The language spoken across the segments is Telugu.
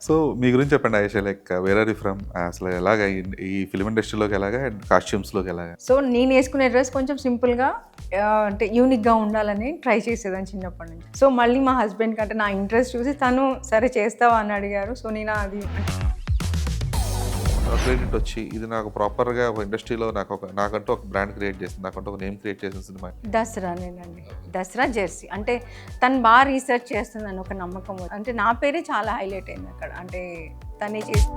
సో మీ గురించి చెప్పండి Ayesha. Like where are you from? అసలు ఎలాగా ఈ ఫిల్మ్ ఇండస్ట్రీలోకి ఎలాగా అండ్ కాస్ట్యూమ్స్‌లోకి ఎలాగా? సో నేను వేసుకునే డ్రెస్ కొంచెం సింపుల్గా అంటే యూనిక్గా ఉండాలని ట్రై చేసేదాన్ని చిన్నప్పటి నుంచి. సో మళ్ళీ మా హస్బెండ్కి అంటే నా ఇంట్రెస్ట్ చూసి తను సరే చేస్తావా అని అడిగారు. సో నేను అది క్రెడిట్ వచ్చి ఇది నాకు ప్రాపర్‌గా ఒక ఇండస్ట్రీలో నాకంటూ ఒక బ్రాండ్ క్రియేట్ చేసింది. నాకంటూ ఒక నేమ్ క్రియేట్ చేసిన సినిమా. దసరానేనండి. దసరా జెర్సీ అంటే తను బాగా రీసెర్చ్ చేస్తుందని ఒక నమ్మకం అంటే నా పేరే చాలా హైలైట్ అయింది అక్కడ. అంటే తనే చేసి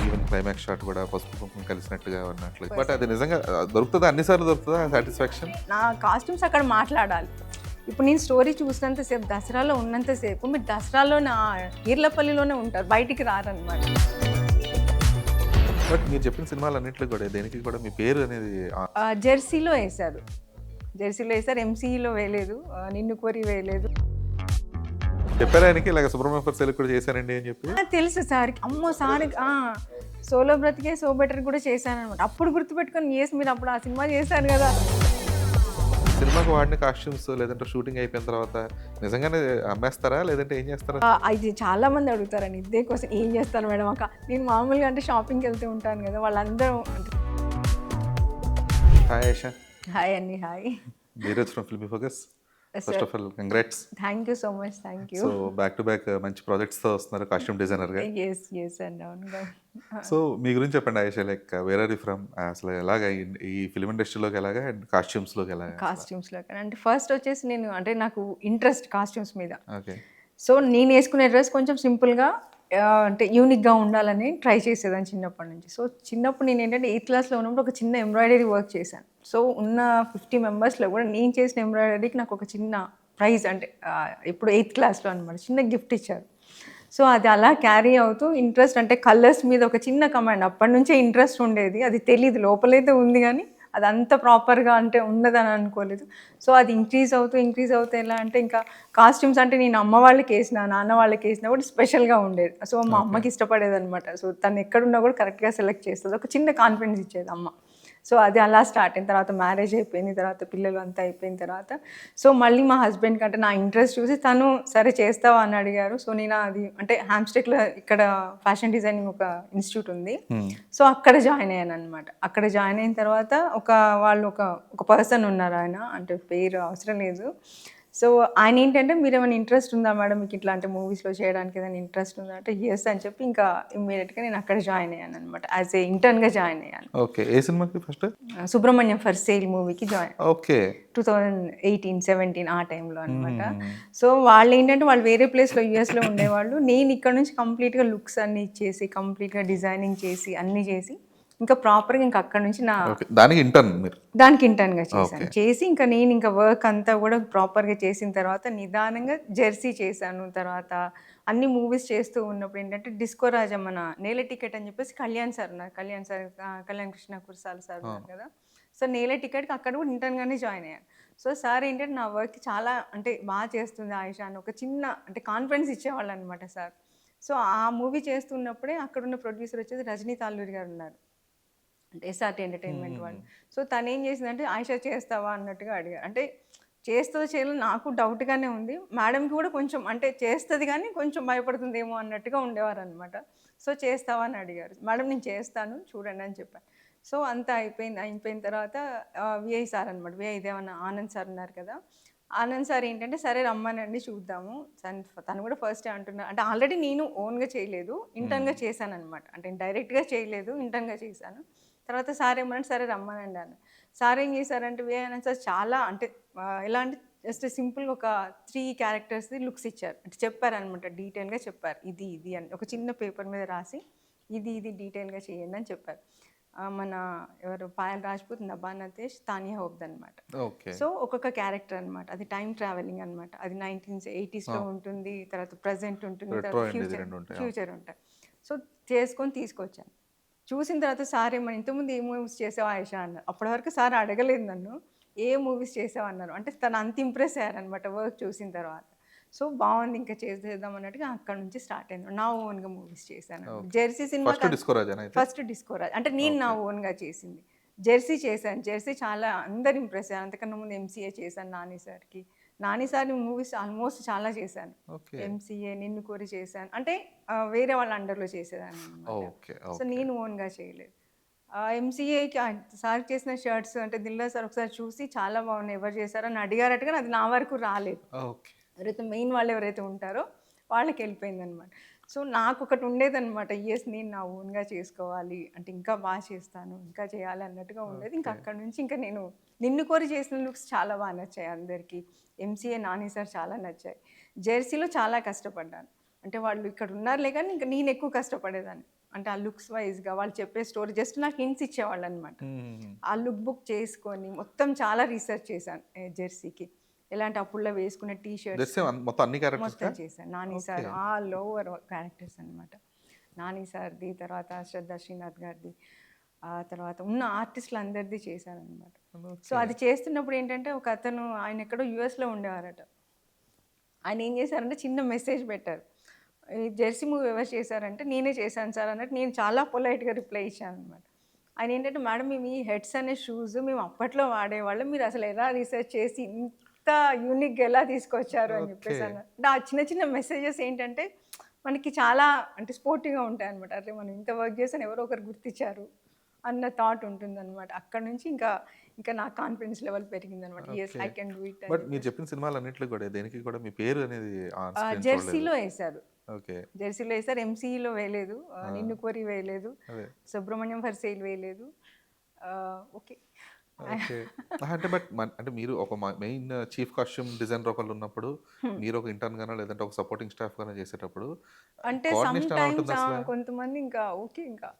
ఈవెన్ క్లైమాక్స్ షాట్ కూడా పసుపు కుంకుమ కలిసినట్టుగా ఉన్నట్లు. బట్ అది నిజంగా దొరుకుతుందా? అన్నిసార్లు దొరుకుతుందా సాటిస్ఫాక్షన్? నా కాస్ట్యూమ్స్ అక్కడ మాట్లాడాలి. ఇప్పుడు నేను స్టోరీ చూసినంతసేపు, దసరాలో ఉన్నంతసేపు మీరు దసరాలో నా ఈర్లపల్లిలోనే ఉంటారు, బయటికి రారనమాట. బట్ మీరు చెప్పిన సినిమాలన్నింటిలో కూడా దేనికి కూడా మీ పేరు అనేది జెర్సీలో వేశారు. జెర్సీలో వేశారు, ఎంసీఈలో వేయలేదు, నిన్ను కోరి వేయలేదు. చెప్పారు ఆయనకి ఇలాగ సుబ్రహ్మణ్యం ఫర్ సేల్ కూడా చేశానండి అని చెప్పి. తెలుసు సార్కి. అమ్మో సార్ సోలో బ్రతికే సో బెటర్ కూడా చేశానమాట. అప్పుడు గుర్తుపెట్టుకొని ఎస్ మీరు అప్పుడు ఆ సినిమా చేశారు కదా. సినిమాకి వాడిన కాస్ట్యూమ్స్ లేదంటే షూటింగ్ అయిపోయిన తర్వాత నిజంగానే అమ్మేస్తారా లేదంటే ఏం చేస్తారా? అది చాలా మంది అడుగుతారండి ఇదే కోసం. ఏం చేస్తాను మేడం అక్క, నేను మామూలుగా అంటే షాపింగ్కి వెళ్తూ ఉంటాను కదా, వాళ్ళందరూ హాయ్ ఆయేషా. హాయ్ అండి. Hi Neeraj from filmy focus. First of all congrats. Thank you so much. Thank you. So back to back మంచి ప్రాజెక్ట్స్తో వస్తున్నారు కాస్ట్యూమ్ డిజైనర్గా. ఎస్ అండి. అవునుగా. సో మీ గురించి చెప్పండి Ayesha. Like where are you from? అసలు ఎలాగా ఈ ఫిల్మ్ ఇండస్ట్రీలోకి ఎలాగా అండ్ కాస్ట్యూమ్స్లోకి ఎలాగా? కాస్ట్యూమ్స్లో అంటే ఫస్ట్ వచ్చేసి నేను అంటే నాకు ఇంట్రెస్ట్ కాస్ట్యూమ్స్ మీద. ఓకే. సో నేను వేసుకునే డ్రెస్ కొంచెం సింపుల్గా అంటే యూనిక్గా ఉండాలని ట్రై చేసేదాన్ని చిన్నప్పటి నుంచి. సో చిన్నప్పుడు నేను ఏంటంటే 8th క్లాస్లో ఉన్నప్పుడు ఒక చిన్న ఎంబ్రాయిడరీ వర్క్ చేశాను. సో ఉన్న 50 మెంబర్స్లో కూడా నేను చేసిన ఎంబ్రాయిడరీకి నాకు ఒక చిన్న ప్రైజ్ అంటే ఇప్పుడు 8th క్లాస్లో అనమాట చిన్న గిఫ్ట్ ఇచ్చారు. సో అది అలా క్యారీ అవుతూ ఇంట్రెస్ట్ అంటే కలర్స్ మీద ఒక చిన్న కమాండ్ అప్పటి నుంచే ఇంట్రెస్ట్ ఉండేది. అది తెలియదు, లోపలైతే ఉంది కానీ అది అంత ప్రాపర్గా అంటే ఉన్నదని అనుకోలేదు. సో అది ఇంక్రీజ్ అవుతూ ఎలా అంటే ఇంకా కాస్ట్యూమ్స్ అంటే నేను అమ్మ వాళ్ళకి వేసిన, నాన్న వాళ్ళకి వేసినా కూడా స్పెషల్గా ఉండేది. సో మా అమ్మకి ఇష్టపడేది అనమాట. సో తను ఎక్కడున్నా కూడా కరెక్ట్గా సెలెక్ట్ చేస్తుంది, ఒక చిన్న కాన్ఫిడెన్స్ ఇచ్చేది అమ్మ. సో అది అలా స్టార్ట్ అయిన తర్వాత మ్యారేజ్ అయిపోయింది, తర్వాత పిల్లలు అంతా అయిపోయిన తర్వాత సో మళ్ళీ మా హస్బెండ్కి అంటే నా ఇంట్రెస్ట్ చూసి తను సరే చేస్తావా అని అడిగారు. సో నేను అది అంటే హ్యామ్స్టెక్లో ఇక్కడ ఫ్యాషన్ డిజైనింగ్ ఒక ఇన్స్టిట్యూట్ ఉంది. సో అక్కడ జాయిన్ అయ్యాను అనమాట. అక్కడ జాయిన్ అయిన తర్వాత వాళ్ళు ఒక పర్సన్ ఉన్నారు, ఆయన అంటే పేరు అవసరం లేదు. సో ఆయన ఏంటంటే మీరు ఏమైనా ఇంట్రెస్ట్ ఉందా మేడం మీకు ఇట్లాంటి మూవీస్లో చేయడానికి ఏదైనా ఇంట్రెస్ట్ ఉందా అంటే ఎస్ అని చెప్పి ఇంకా ఇమ్మీడియట్గా నేను అక్కడ జాయిన్ అయ్యాను అనమాట. యాజ్ ఏ ఇంటర్న్గా జాయిన్ అయ్యాను. ఓకే. ఏ సినిమాకి ఫస్ట్? సుబ్రహ్మణ్యం ఫర్ సేల్ మూవీకి జాయిన్. ఓకే. 2018-17 ఆ టైంలో అనమాట. సో వాళ్ళు ఏంటంటే వాళ్ళు వేరే ప్లేస్లో యూఎస్లో ఉండేవాళ్ళు. నేను ఇక్కడ నుంచి కంప్లీట్గా లుక్స్ అన్నీ ఇచ్చేసి కంప్లీట్గా డిజైనింగ్ చేసి అన్నీ చేసి ఇంకా ప్రాపర్గా ఇంకా అక్కడ నుంచి దానికి ఇంటర్న్గా చేశాను. చేసి ఇంకా నేను ఇంకా వర్క్ అంతా కూడా ప్రాపర్గా చేసిన తర్వాత నిదానంగా జెర్సీ చేశాను. తర్వాత అన్ని మూవీస్ చేస్తూ ఉన్నప్పుడు ఏంటంటే డిస్కో రాజా మన నేల టికెట్ అని చెప్పేసి కళ్యాణ్ కృష్ణ కుర్సాల్ సార్ ఉన్నారు కదా. సో నేల టికెట్కి అక్కడ కూడా ఇంటర్న్గానే జాయిన్ అయ్యాను. సో సార్ ఏంటంటే నా వర్క్ చాలా అంటే బాగా చేస్తుంది ఆయేషా అని ఒక చిన్న అంటే కాన్ఫిడెన్స్ ఇచ్చేవాళ్ళు అనమాట సార్. సో ఆ మూవీ చేస్తున్నప్పుడే అక్కడున్న ప్రొడ్యూసర్ వచ్చేసి రజనీ తాల్లూరి గారు ఉన్నారు, అంటే ఎస్ఆర్టీ ఎంటర్టైన్మెంట్ వాళ్ళు. సో తను ఏం చేసిందంటే ఆయేషా చేస్తావా అన్నట్టుగా అడిగారు. అంటే చేస్తుందో చేయాలో నాకు డౌట్గానే ఉంది, మేడంకి కూడా కొంచెం అంటే చేస్తుంది కానీ కొంచెం భయపడుతుందేమో అన్నట్టుగా ఉండేవారు అనమాట. సో చేస్తావా అని అడిగారు. మేడం నేను చేస్తాను చూడండి అని చెప్పాను. సో అంతా అయిపోయిన తర్వాత విఐ సార్ అనమాట, విఐ ఇదేమన్నా ఆనంద్ సార్ ఉన్నారు కదా, ఆనంద్ సార్ ఏంటంటే సరే రమ్మనండి చూద్దాము. తను కూడా ఫస్ట్ అంటున్నారు అంటే ఆల్రెడీ నేను ఓన్గా చేయలేదు, ఇంటర్న్గా చేశాను అనమాట. అంటే డైరెక్ట్గా చేయలేదు, ఇంటర్న్గా చేశాను. తర్వాత సార్ ఏమన్నా సరే రమ్మనండి అన్న. సార్ ఏం చేశారంటే విఐ సార్ చాలా అంటే ఎలా అంటే జస్ట్ సింపుల్గా ఒక 3 క్యారెక్టర్స్ది లుక్స్ ఇచ్చారు. అంటే చెప్పారనమాట, డీటెయిల్గా చెప్పారు. ఇది అని ఒక చిన్న పేపర్ మీద రాసి ఇది డీటెయిల్గా చేయండి అని చెప్పారు. మన ఎవరు పాయల్ రాజ్పూత్, నభా నతేష్, తానియా హోప్ద్ అనమాట. సో ఒక్కొక్క క్యారెక్టర్ అనమాట. అది టైం ట్రావెలింగ్ అనమాట. అది 1980sలో ఉంటుంది, తర్వాత ప్రజెంట్ ఉంటుంది, తర్వాత ఫ్యూచర్ ఉంటాయి. సో చేసుకొని తీసుకొచ్చాను. చూసిన తర్వాత సార్ ఏమన్నా ఇంతకుముందు ఏ మూవీస్ చేసావు ఆయేషా అన్నారు. అప్పటి వరకు సార్ అడగలేదు నన్ను ఏ మూవీస్ చేసావు అన్నారు. అంటే తను అంత ఇంప్రెస్ అయ్యారనమాట వర్క్ చూసిన తర్వాత. సో బాగుంది ఇంకా చేద్దాం అన్నట్టుగా అక్కడ నుంచి స్టార్ట్ అయింది. నా ఓన్గా మూవీస్ చేశాను. Jersey cinema first disco Raj అంటే నేను నా ఓన్గా చేసింది. జెర్సీ చేశాను. జెర్సీ చాలా అందరు ఇంప్రెస్ అయ్యారు. అంతకన్నా ముందు ఎంసీఏ చేశాను నాని సార్కి. నాని సార్ మూవీస్ ఆల్మోస్ట్ చాలా చేశాను. ఓకే. ఎంసీఏ, నిన్ను కోరి చేశాను. అంటే వేరే వాళ్ళ అండర్‌లో చేసేదాన్ని అనమాట. ఓకే. So, okay. నేను ఓన్‌గా చేయలేదు. ఎంసీఏకి సార్ చేసిన షర్ట్స్ అంటే 'దిల్‌రాజు' సార్ ఒకసారి చూసి చాలా బాగున్నాయి. ఎవరు చేశారని అడిగారట కానీ అది నా వరకు రాలేదు. ఓకే. ఎవరైతే మెయిన్ వాళ్ళు ఎవరైతే ఉంటారో వాళ్ళకెళ్ళిపోయిందనమాట. సో, నాకొకటి ఉండేదనమాట. యెస్, నేను నా ఓన్‌గా చేసుకోవాలి. అంటే ఇంకా బాగా చేస్తాను, ఇంకా చేయాలి అన్నట్టుగా ఉండేది. ఇంకా ఓకే. అక్కడి నుంచి ఇంకా నేను 'నిన్ను కోరి' చేసిన లుక్స్ చాలా బాగా నచ్చాయి అందరికీ. ఎంసీఏ నాని సార్ చాలా నచ్చాయి. 'జెర్సీలో' చాలా కష్టపడ్డాను. అంటే వాళ్ళు ఇక్కడ ఉన్నారులే కానీ ఇంకా నేను ఎక్కువ కష్టపడేదాన్ని. అంటే ఆ లుక్స్ వైస్‌గా వాళ్ళు చెప్పే స్టోరీ జస్ట్ నాకు హింట్స్ ఇచ్చేవాళ్ళనమాట. హ్మ్. ఆ లుక్ బుక్ చేసుకొని మొత్తం చాలా రీసెర్చ్ చేశాను 'జెర్సీకి.' ఎలాంటి అప్పుల్లో వేసుకునే టీ షర్ట్స్ జెర్సీ మొత్తం అన్ని క్యారెక్టర్స్‌కా? మొత్తం చేశాను. Nani okay. Sir all over characters అనమాట. నాని సార్‌ది, తర్వాత శ్రద్ధా శ్రీనాథ్ గారిది, ఆ తర్వాత ఉన్న ఆర్టిస్టులందరిది చేశాననమాట. So, okay. అది చేస్తున్నప్పుడు ఏంటంటే ఒకతను ఆయన ఎక్కడో యూఎస్‌లో ఉండేవారట. ఆయన ఏం చేశారంటే చిన్న మెసేజ్ పెట్టారు. ఈ 'జెర్సీ' మూవీ ఎవరు చేశారంటే నేనే చేశాను సార్ అన్నట్టు నేను చాలా పొలైట్‌గా రిప్లై ఇచ్చాననమాట. ఆయన ఏంటంటే మేడం మేము ఈ హెడ్స్ అనే షూస్ మేము అప్పట్లో వాడేవాళ్ళం. మీరు అసలు ఎలా రీసెర్చ్ చేసి ఇంత యూనిక్‌గా ఎలా తీసుకొచ్చారు అని ఓకే. చెప్పేసి అన్నారు. అంటే ఆ చిన్న చిన్న మెసేజెస్ ఏంటంటే మనకి చాలా అంటే స్పోర్టివ్‌గా ఉంటాయన్నమాట. అరే మనం ఇంత వర్క్ చేసాను ఎవరో ఒకరు గుర్తించారు అన్న థాట్ ఉంటుందన్నమాట. అక్కడి నుంచి ఇంకా నా కాన్ఫిడెన్స్ లెవెల్ పెరిగిందన్నమాట. Yes, okay. I can do it అని బట్ మీరు చెప్పేసి. చెప్పిన సినిమాలన్నిట్లో కూడా దేనికి కూడా మీ పేరు అనేది ఆన్ స్క్రీన్ చూడలేదు. 'జెర్సీలో' ఏశారు. ఓకే. 'జెర్సీలో' ఏశారు. 'ఎంసీఈలో' వేయలేదు. ఆ! 'నిన్ను కోరి' వేయలేదు. అదే. 'సుబ్రహ్మణ్యం ఫర్ సేల్' వేయలేదు. ఓకే. ఓకే. అహా! అంటే బట్ అంటే మీరు ఒక మెయిన్ చీఫ్ కాస్ట్యూమ్ డిజైనర్ ఒకళ్ళున్నప్పుడు, హ్మ్. మీరు ఒక ఇంటర్న్‌గానో లేదంటే ఒక సపోర్టింగ్ స్టాఫ్‌గానో చేసేటప్పుడు అంటే సమ్ కోఆర్డినేషన్ ఎలా టైమ్స్ ఉంటుందసల? కొంతమంది ఇంకా ఓకే ఇంకా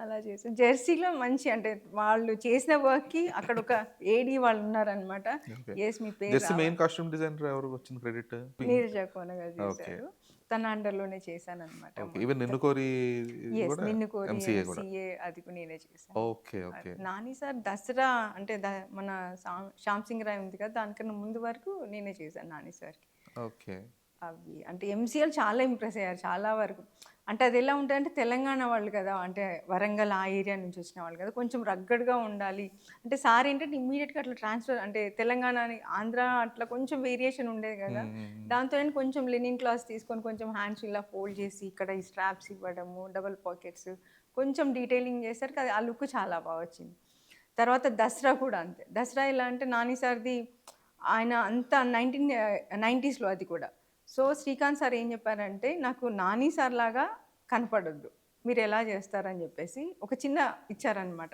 అలా చేసాం. 'జెర్సీలో' మంచి అంటే వాళ్ళు చేసిన వర్క్‌కి అక్కడ ఒక ఏడీ వాళ్ళున్నారనమాట. ఓకే. యెస్, మీ పేరు జెర్సీ మెయిన్ రావాలి. కాస్ట్యూమ్ డిజైనర్ ఎవరు వచ్చింది క్రెడిట్? పింక్. 'నీరజ కోన' గారు ఓకే. చేశారు. తన అండర్‌లోనే చేశాననమాట ఓకే. ఈవెన్ మొత్తం. 'నిన్ను కోరి' యెస్, గూడా 'నిన్ను కోరి' ఎంసీఏ గూడా. ఎంసీఏ అది కూడా నేనే చేశాను. Okay. Okay. Nani sir Dasara అంటే మన 'శ్యామ్ సింగ్ రాయ్' ఉంది కదా! దానికన్నా ముందు వరకు నేనే చేశాను నాని సార్‌కి. ఓకే. అవి అంటే ఎంసీఎల్ చాలా ఇంప్రెస్ అయ్యారు చాలా వరకు. అంటే అది ఎలా ఉంటదంటే తెలంగాణ వాళ్ళు కదా! అంటే వరంగల్ ఆ ఏరియా నుంచి వచ్చిన వాళ్ళు కదా! కొంచెం రగ్గడ్‌గా ఉండాలి. అంటే సార్ ఏంటంటే ఇమ్మీడియేట్‌గా అట్లా ట్రాన్స్‌ఫర్ అంటే తెలంగాణ అని ఆంధ్ర అట్లా కొంచెం వేరియేషన్ ఉండేది కదా! హ్మ్. హ్మ్. హ్మ్. దాంతో నేను కొంచెం లెనిన్ క్లాత్ తీసుకొని కొంచెం హ్యాండ్స్ ఇలా ఫోల్డ్ చేసి ఇక్కడ ఈ స్ట్రాప్స్ ఇవ్వడము, డబుల్ పాకెట్స్ కొంచెం డీటెయిలింగ్ చేసరికి అది ఆ లుక్ చాలా బా వచ్చింది. తర్వాత దసరా కూడా అంతే. దసరా ఎలా అంటే నాని సార్‌ది ఆయన అంతా 90స్‌లో అది కూడా. సో, శ్రీకాంత్ సార్ ఏం చెప్పారంటే, నాకు నాని సార్ లాగా కనపడొద్దు. మీరెలా చేస్తారని చెప్పేసి ఒక చిన్న ఇచ్చారనమాట.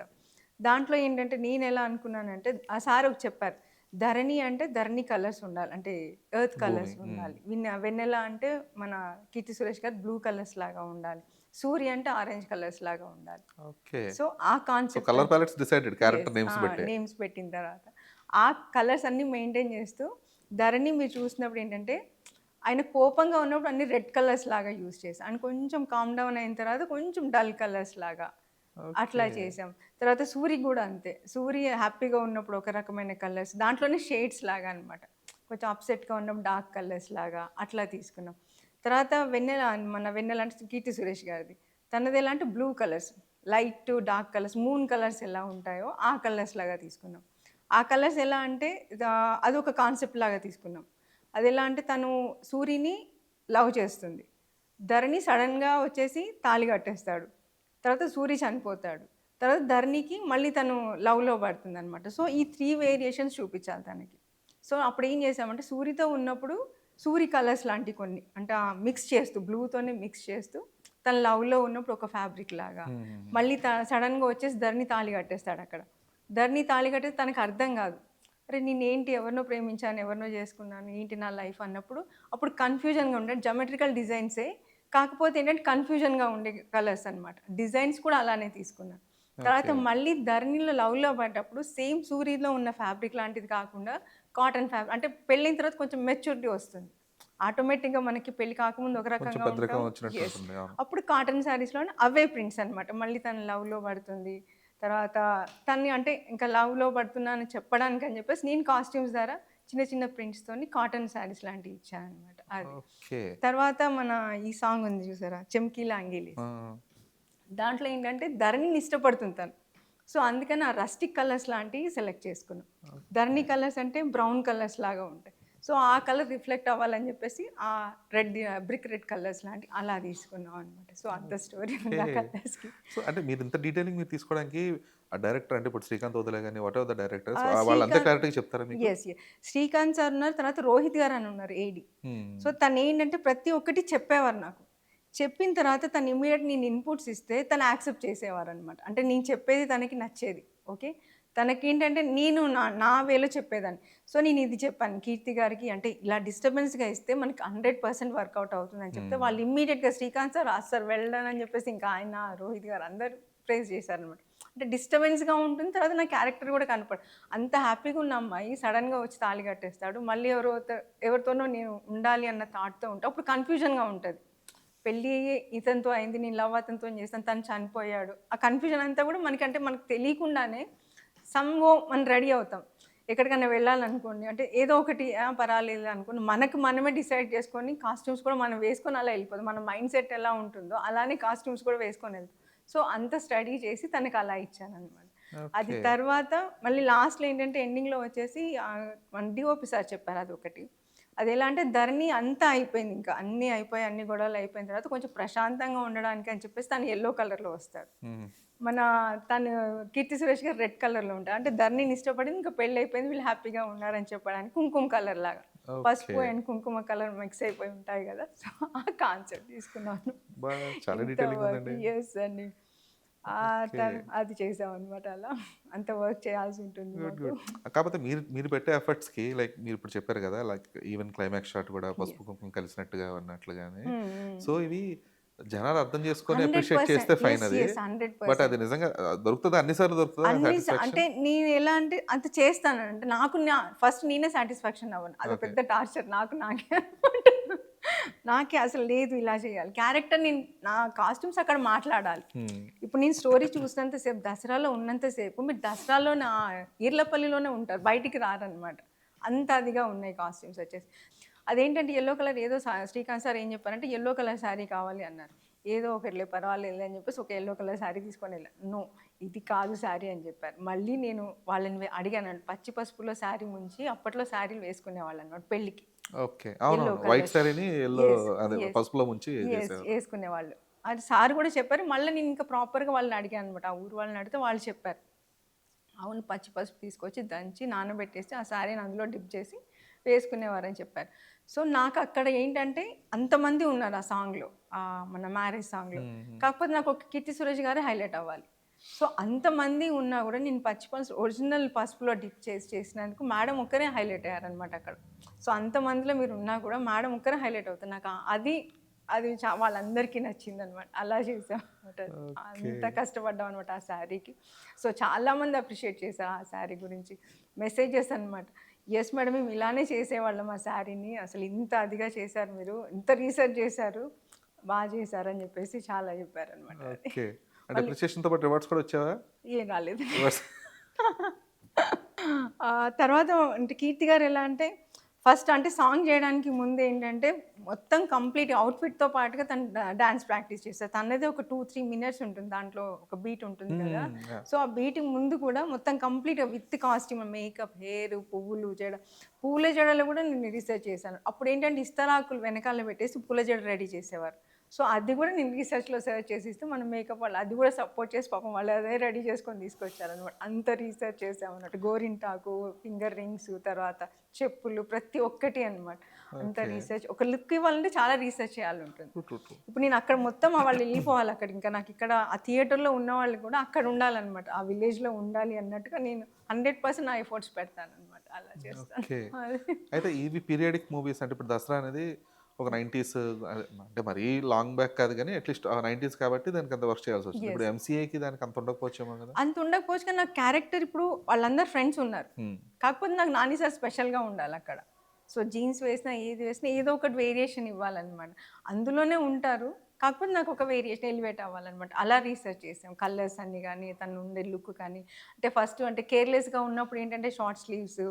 దాంట్లో ఏంటంటే నేనెలా అనుకున్నానంటే, ఆ సార్ ఒకటి చెప్పారు. ధరణి అంటే ధరణి కలర్స్ ఉండాలి. అంటే ఎర్త్ భూమి. కలర్స్ హ్మ్. ఉండాలి. వెన్నెల అంటే మన 'కీర్తి సురేష్' గారు బ్లూ కలర్స్ లాగా ఉండాలి. సూర్య అంటే ఆరెంజ్ కలర్స్ లాగా ఉండాలి. ఓకే. సో, ఆ so, concept colour palettes decided yes. Character names బట్టే. నేమ్స్ పెట్టిన తర్వాత. ఆ కలర్స్ అన్నీ మెయింటైన్ చేస్తూ, ధరణి మీరు చూసినప్పుడు ఏంటంటే, ఆయన కోపంగా ఉన్నప్పుడు అన్ని రెడ్ కలర్స్ లాగా యూజ్ చేశా. ఆయన కొంచెం కామ్ డౌన్ అయిన తర్వాత కొంచెం డల్ కలర్స్ లాగా అట్లా ఓకే. చేసాం. తర్వాత సూరి గూడా అంతే. సూరి హ్యాపీగా ఉన్నప్పుడు ఒక రకమైన కలర్స్, దాంట్లోనే షేడ్స్ లాగా అన్నమాట. కొంచెం అప్‌సెట్‌గా ఉన్నప్పుడు డార్క్ కలర్స్ లాగా అట్లా తీసుకున్నాం. తర్వాత మన వెన్నెల అంటే 'కీర్తి సురేష్' గారిది. తనది ఎలా అంటే blue colours. Light to dark colours, moon colours ఎలా ఉంటాయో ఆ కలర్స్ లాగా తీసుకున్నాం. ఆ కలర్స్ ఎలా అంటే అదొక కాన్సెప్ట్ లాగా తీసుకున్నాం. అదెలా అంటే తను సూరిని లవ్ చేస్తుంది. ధరణి సడెన్‌గా వచ్చేసి తాళి కట్టేస్తాడు. తర్వాత సూరి చనిపోతాడు. తర్వాత ధరణికి మళ్ళీ తను లవ్‌లో పడుతుందనమాట. సో, ఈ 3 వేరియేషన్స్ చూపించాలి తనకి. సో, అప్పుడేం చేసామంటే సూరితో ఉన్నప్పుడు సూరి కలర్స్ లాంటివి కొన్ని అంటే మిక్స్ చేస్తూ బ్లూతోనే మిక్స్ చేస్తూ తను లవ్‌లో ఉన్నప్పుడు ఒక ఫ్యాబ్రిక్ లాగా. హుహుహు. మళ్ళీ సడెన్‌గా వచ్చేసి ధరణి తాళి కట్టేస్తాడక్కడ. ధరణి తాళి కట్టేసి తనకు అర్థం కాదు. అరే! నేనేంటి ఎవరినో ప్రేమించాను, ఎవరినో చేసుకున్నాను, ఏంటి నా లైఫ్ అన్నప్పుడు అప్పుడు కన్‌ఫ్యూజన్‌గా ఉండే జామెట్రికల్ డిజైన్సే. కాకపోతే ఏంటంటే కన్‌ఫ్యూజన్‌గా ఉండే కలర్స్ అన్నమాట. డిజైన్స్ కూడా అలానే తీసుకున్నాను. తర్వాత ఓకే. మళ్ళీ ధరణిలో లవ్‌లో పడ్డప్పుడు సేమ్ సూరిలో ఉన్న ఫ్యాబ్రిక్ లాంటిది కాకుండా కాటన్ అంటే పెళ్ళైన తర్వాత కొంచెం మెచ్యూరిటీ వస్తుంది. ఆటోమేటిక్‌గా మనకి పెళ్లి కాకముందు ఒక కొంచెం రకంగా పెద్దరికం ఉంటాం. వచ్చినట్టు యెస్. ఉంటుంది. అవును. అప్పుడు కాటన్ శారీస్‌లోనే అవే ప్రింట్స్ అన్నమాట. మళ్ళీ తను లవ్‌లో పడుతుంది. తర్వాత తన్ని అంటే ఇంకా లవ్‌లో పడుతున్నా అని చెప్పడానికి అని చెప్పేసి నేను కాస్ట్యూమ్స్ ద్వారా చిన్న చిన్న ప్రింట్స్‌తోని కాటన్ శారీస్ లాంటివి ఇచ్చానన్నమాట అది. ఓకే. తర్వాత మన ఈ సాంగ్ ఉంది చూసారా? 'చమ్కీల అంగీలి' ఆ! దాంట్లో ఏంటంటే ధరణిని ఇష్టపడుతుంది తను. సో అందుకని ఆ రస్టిక్ కలర్స్ లాంటివి సెలెక్ట్ చేసుకున్నాం. ధరణి కలర్స్ అంటే బ్రౌన్ కలర్స్ లాగా ఉంటాయి. సో ఆ కలర్ రిఫ్లెక్ట్ అవ్వాలని చెప్పేసి ఆ రెడ్ బ్రిక్ రెడ్ కలర్స్ లాంటి అలా తీసుకున్నాం అనమాట. సో అంత స్టోరీ ఉంది ఆ కలర్స్కి. సో అంటే మీరు ఇంత డీటెయిలింగ్ మీరు తీసుకోవడానికి ఆ డైరెక్టర్ అంటే ఇప్పుడు శ్రీకాంత్ వదిలే కానీ వాట్ ఎవర్ ద డైరెక్టర్స్ వాళ్ళంతా శ్రీకాంత్ క్లారిటీ చెప్తారా మీకు? ఎస్ శ్రీకాంత్ సార్ ఉన్నారు, తర్వాత రోహిత్ గారు అని ఉన్నారు ఏడి. సో తను ఏంటంటే ప్రతి ఒక్కటి చెప్పేవారు నాకు. చెప్పిన తర్వాత తను ఇమీడియట్ నేను ఇన్పుట్స్ ఇస్తే తను యాక్సెప్ట్ చేసేవారు అనమాట. అంటే నేను చెప్పేది తనకి నచ్చేది. ఓకే, తనకేంటంటే నేను నా వేలో చెప్పేదాన్ని. సో నేను ఇది చెప్పాను కీర్తి గారికి, అంటే ఇలా డిస్టర్బెన్స్గా ఇస్తే మనకి 100% వర్కౌట్ అవుతుందని చెప్తే వాళ్ళు ఇమ్మీడియట్గా శ్రీకాంత్ సార్ సార్ వెళ్ళాను అని చెప్పేసి ఇంకా ఆయన రోహిత్ గారు అందరూ ప్రేజ్ చేశారనమాట. అంటే డిస్టర్బెన్స్గా ఉంటుంది, తర్వాత నా క్యారెక్టర్ కూడా కనపడు. అంత హ్యాపీగా ఉన్న అమ్మాయి సడన్గా వచ్చి తాళి కట్టేస్తాడు, మళ్ళీ ఎవరితోనో నేను ఉండాలి అన్న థాట్తో ఉంటా. అప్పుడు కన్ఫ్యూజన్గా ఉంటుంది. పెళ్ళి ఇతనితో అయింది, నేను లవ్ అతనితో చేస్తాను, తను చనిపోయాడు. ఆ కన్ఫ్యూజన్ అంతా కూడా మనకంటే మనకు తెలియకుండానే సమ్వో మనం రెడీ అవుతాం. ఎక్కడికైనా వెళ్ళాలనుకోండి, అంటే ఏదో ఒకటి పర్వాలేదు అనుకోండి, మనకు మనమే డిసైడ్ చేసుకొని కాస్ట్యూమ్స్ కూడా మనం వేసుకొని అలా వెళ్ళిపోతాం. మన మైండ్ సెట్ ఎలా ఉంటుందో అలానే కాస్ట్యూమ్స్ కూడా వేసుకొని వెళ్తాం. సో అంత స్టడీ చేసి తనకు అలా ఇచ్చాను అనమాట. అది తర్వాత మళ్ళీ లాస్ట్లో ఏంటంటే ఎండింగ్లో వచ్చేసి మన డిఓపి సార్ చెప్పారు అదొకటి. అది ఎలా అంటే ధరణి అంతా అయిపోయింది, ఇంకా అన్నీ అయిపోయి అన్ని గొడవలు అయిపోయిన తర్వాత కొంచెం ప్రశాంతంగా ఉండడానికి అని చెప్పేసి తను ఎల్లో కలర్లో వస్తాడు. తను కీర్తి సురేష్ గారు రెడ్ కలర్లో ఉంటారు. అంటే ధరణిని ఇష్టపడింది, ఇంకా పెళ్ళి అయిపోయింది, వీళ్ళు హ్యాపీగా ఉన్నారని చెప్పడానికి కుంకుమ కలర్ లాగా, పసుపు అండ్ కుంకుమ కలర్ మిక్స్ అయిపోయి ఉంటాయి కదా. సో ఆ కాన్సెప్ట్ తీసుకున్నాను. ఎస్ అండి, అది చేసాం అనమాట. అలా అంత వర్క్ చేయాల్సి ఉంటుంది. కాకపోతే మీరు పెట్టే ఎఫర్ట్స్కి లైక్ మీరు ఇప్పుడు చెప్పారు కదా, లైక్ ఈవెన్ క్లైమాక్స్ షాట్ కూడా పసుపు కుంకుమ కలిసినట్టుగా అన్నట్లుగానే. సో ఇవి జనాలు అర్థం చేసుకొని అప్రిషియేట్ చేస్తే ఫైన్ అది. బట్ అది నిజంగా దొరుకుతుంది అన్నిసార్లు దొరుకుతుందా? అంటే నేను ఎలా అంటే అంత చేస్తాను అంటే నాకు ఫస్ట్ నేనే సాటిస్ఫాక్షన్ అవ్వను. అది పెద్ద టార్చర్ నాకే అసలు లేదు ఇలా చేయాలి క్యారెక్టర్. నేను నా కాస్ట్యూమ్స్ అక్కడ మాట్లాడాలి. ఇప్పుడు నేను స్టోరీ చూసినంతసేపు, దసరాలో ఉన్నంతసేపు మీరు దసరాలో నా ఈర్లపల్లిలోనే ఉంటారు, బయటికి రారనమాట. అంత అదిగా ఉన్నాయి కాస్ట్యూమ్స్ వచ్చేసి. అదేంటంటే ఎల్లో కలర్ ఏదో శ్రీకాంత్ సార్ ఏం చెప్పారంటే ఎల్లో కలర్ శారీ కావాలి అన్నారు. ఏదో ఒకటిలే పర్వాలేదు అని చెప్పేసి ఒక ఎల్లో కలర్ శారీ తీసుకొని వెళ్ళాను. నో, ఇది కాదు శారీ అని చెప్పారు. మళ్ళీ నేను వాళ్ళని అడిగాను, పచ్చి పసుపులో శారీ ముంచి అప్పట్లో శారీలు వేసుకునేవాళ్ళు అన్నమాట పెళ్ళికి. వేసుకునేవాళ్ళు. అది సార్ కూడా చెప్పారు. మళ్ళీ నేను ఇంకా ప్రాపర్గా వాళ్ళని అడిగాను అనమాట. ఆ ఊరు వాళ్ళని అడిగితే వాళ్ళు చెప్పారు, అవును పచ్చి పసుపు తీసుకొచ్చి దంచి నానబెట్టేసి ఆ శారీని అందులో డిప్ చేసి వేసుకునేవారని చెప్పారు. సో నాకు అక్కడ ఏంటంటే అంతమంది ఉన్నారు ఆ సాంగ్లో, మన మ్యారేజ్ సాంగ్లో. కాకపోతే నాకు ఒక కీర్తి సురేష్ గారే హైలైట్ అవ్వాలి. సో అంతమంది ఉన్నా కూడా నేను పచ్చి పసుపు ఒరిజినల్ పసుపులో డిప్ చేసినందుకు మేడం ఒక్కరే హైలైట్ అయ్యారనమాట అక్కడ. సో అంతమందిలో మీరు ఉన్నా కూడా మేడం ఒక్కరే హైలైట్ అవుతారు. నాకు అది వాళ్ళందరికీ నచ్చింది అనమాట. అలా చేసాం అనమాట. అంత కష్టపడ్డాం అనమాట ఆ శారీకి. సో చాలామంది అప్రిషియేట్ చేశారు ఆ శారీ గురించి, మెసేజెస్ అనమాట. ఎస్ మేడం, మేము ఇలానే చేసేవాళ్ళం ఆ శారీని, అసలు ఇంత అదిగా చేశారు మీరు, ఇంత రీసెర్చ్ చేశారు, బాగా చేశారని చెప్పేసి చాలా చెప్పారనమాట. ఏం రాలేదు. తర్వాత అంటే కీర్తి గారు ఎలా అంటే ఫస్ట్ అంటే సాంగ్ చేయడానికి ముందు ఏంటంటే మొత్తం కంప్లీట్ అవుట్ఫిట్తో పాటుగా తను డాన్స్ ప్రాక్టీస్ చేస్తారు. తనది ఒక 2-3 మినిట్స్ ఉంటుంది, దాంట్లో ఒక బీట్ ఉంటుంది కదా. సో ఆ బీట్ ముందు కూడా మొత్తం complete with costume, makeup, hair, పువ్వుల జడలు కూడా నేను రీసెర్చ్ చేశాను. అప్పుడు ఏంటంటే ఇస్తరాకులు వెనకాల పెట్టేసి పూల జడ రెడీ చేసేవారు. సో అది కూడా నేను రీసెర్చ్లో సెర్చ్ చేసి ఇస్తే మన మేకప్ వాళ్ళు అది కూడా సపోర్ట్ చేసి పాపం వాళ్ళు అదే రెడీ చేసుకొని తీసుకొచ్చారనమాట. అంత రీసెర్చ్ చేసామన్నట్టు. గోరింటాకు, ఫింగర్ రింగ్స్, తర్వాత చెప్పులు, ప్రతి ఒక్కటి అనమాట. అంత రీసెర్చ్. ఒక లుక్ ఇవ్వాలంటే చాలా రీసెర్చ్ చేయాలి ఉంటుంది. ఇప్పుడు నేను అక్కడ మొత్తం వాళ్ళు వెళ్ళిపోవాలి అక్కడ, ఇంకా నాకు ఇక్కడ ఆ థియేటర్లో ఉన్న వాళ్ళు కూడా అక్కడ ఉండాలన్నమాట, ఆ విలేజ్లో ఉండాలి అన్నట్టుగా నేను 100% నా ఎఫర్ట్స్ పెడతాను అనమాట. అలా చేస్తాను. అయితే ఇవి పీరియాడిక్ మూవీస్ అంటే ఇప్పుడు దసరా అనేది ఒక 90s అంటే మరీ లాంగ్ బ్యాక్ కాదు కానీ అట్లీస్ట్ 90s కాబట్టి దానికి అంత వర్క్ చేయాల్సి వచ్చింది. ఇప్పుడు ఎంసీఏకి దానికి అంత ఉండకపోవచ్చేమో కదా. అంత ఉండకపోవచ్చు కానీ నాకు క్యారెక్టర్ ఇప్పుడు వాళ్ళందరూ ఫ్రెండ్స్ ఉన్నారు. కాకపోతే నాకు నాని సార్ స్పెషల్గా ఉండాలి అక్కడ. సో జీన్స్ వేసినా ఏది వేసినా ఏదో ఒకటి వేరియేషన్ ఇవ్వాలన్నమాట. అందులోనే ఉంటారు, కాకపోతే నాకు ఒక వేరియేషన్ ఎలివేట్ అవ్వాలన్నమాట. అలా రీసెర్చ్ చేసాం. కలర్స్ అన్ని కానీ, తను ఉండే లుక్ కానీ. అంటే ఫస్ట్ అంటే కేర్లెస్గా ఉన్నప్పుడు ఏంటంటే షార్ట్ స్లీవ్స్,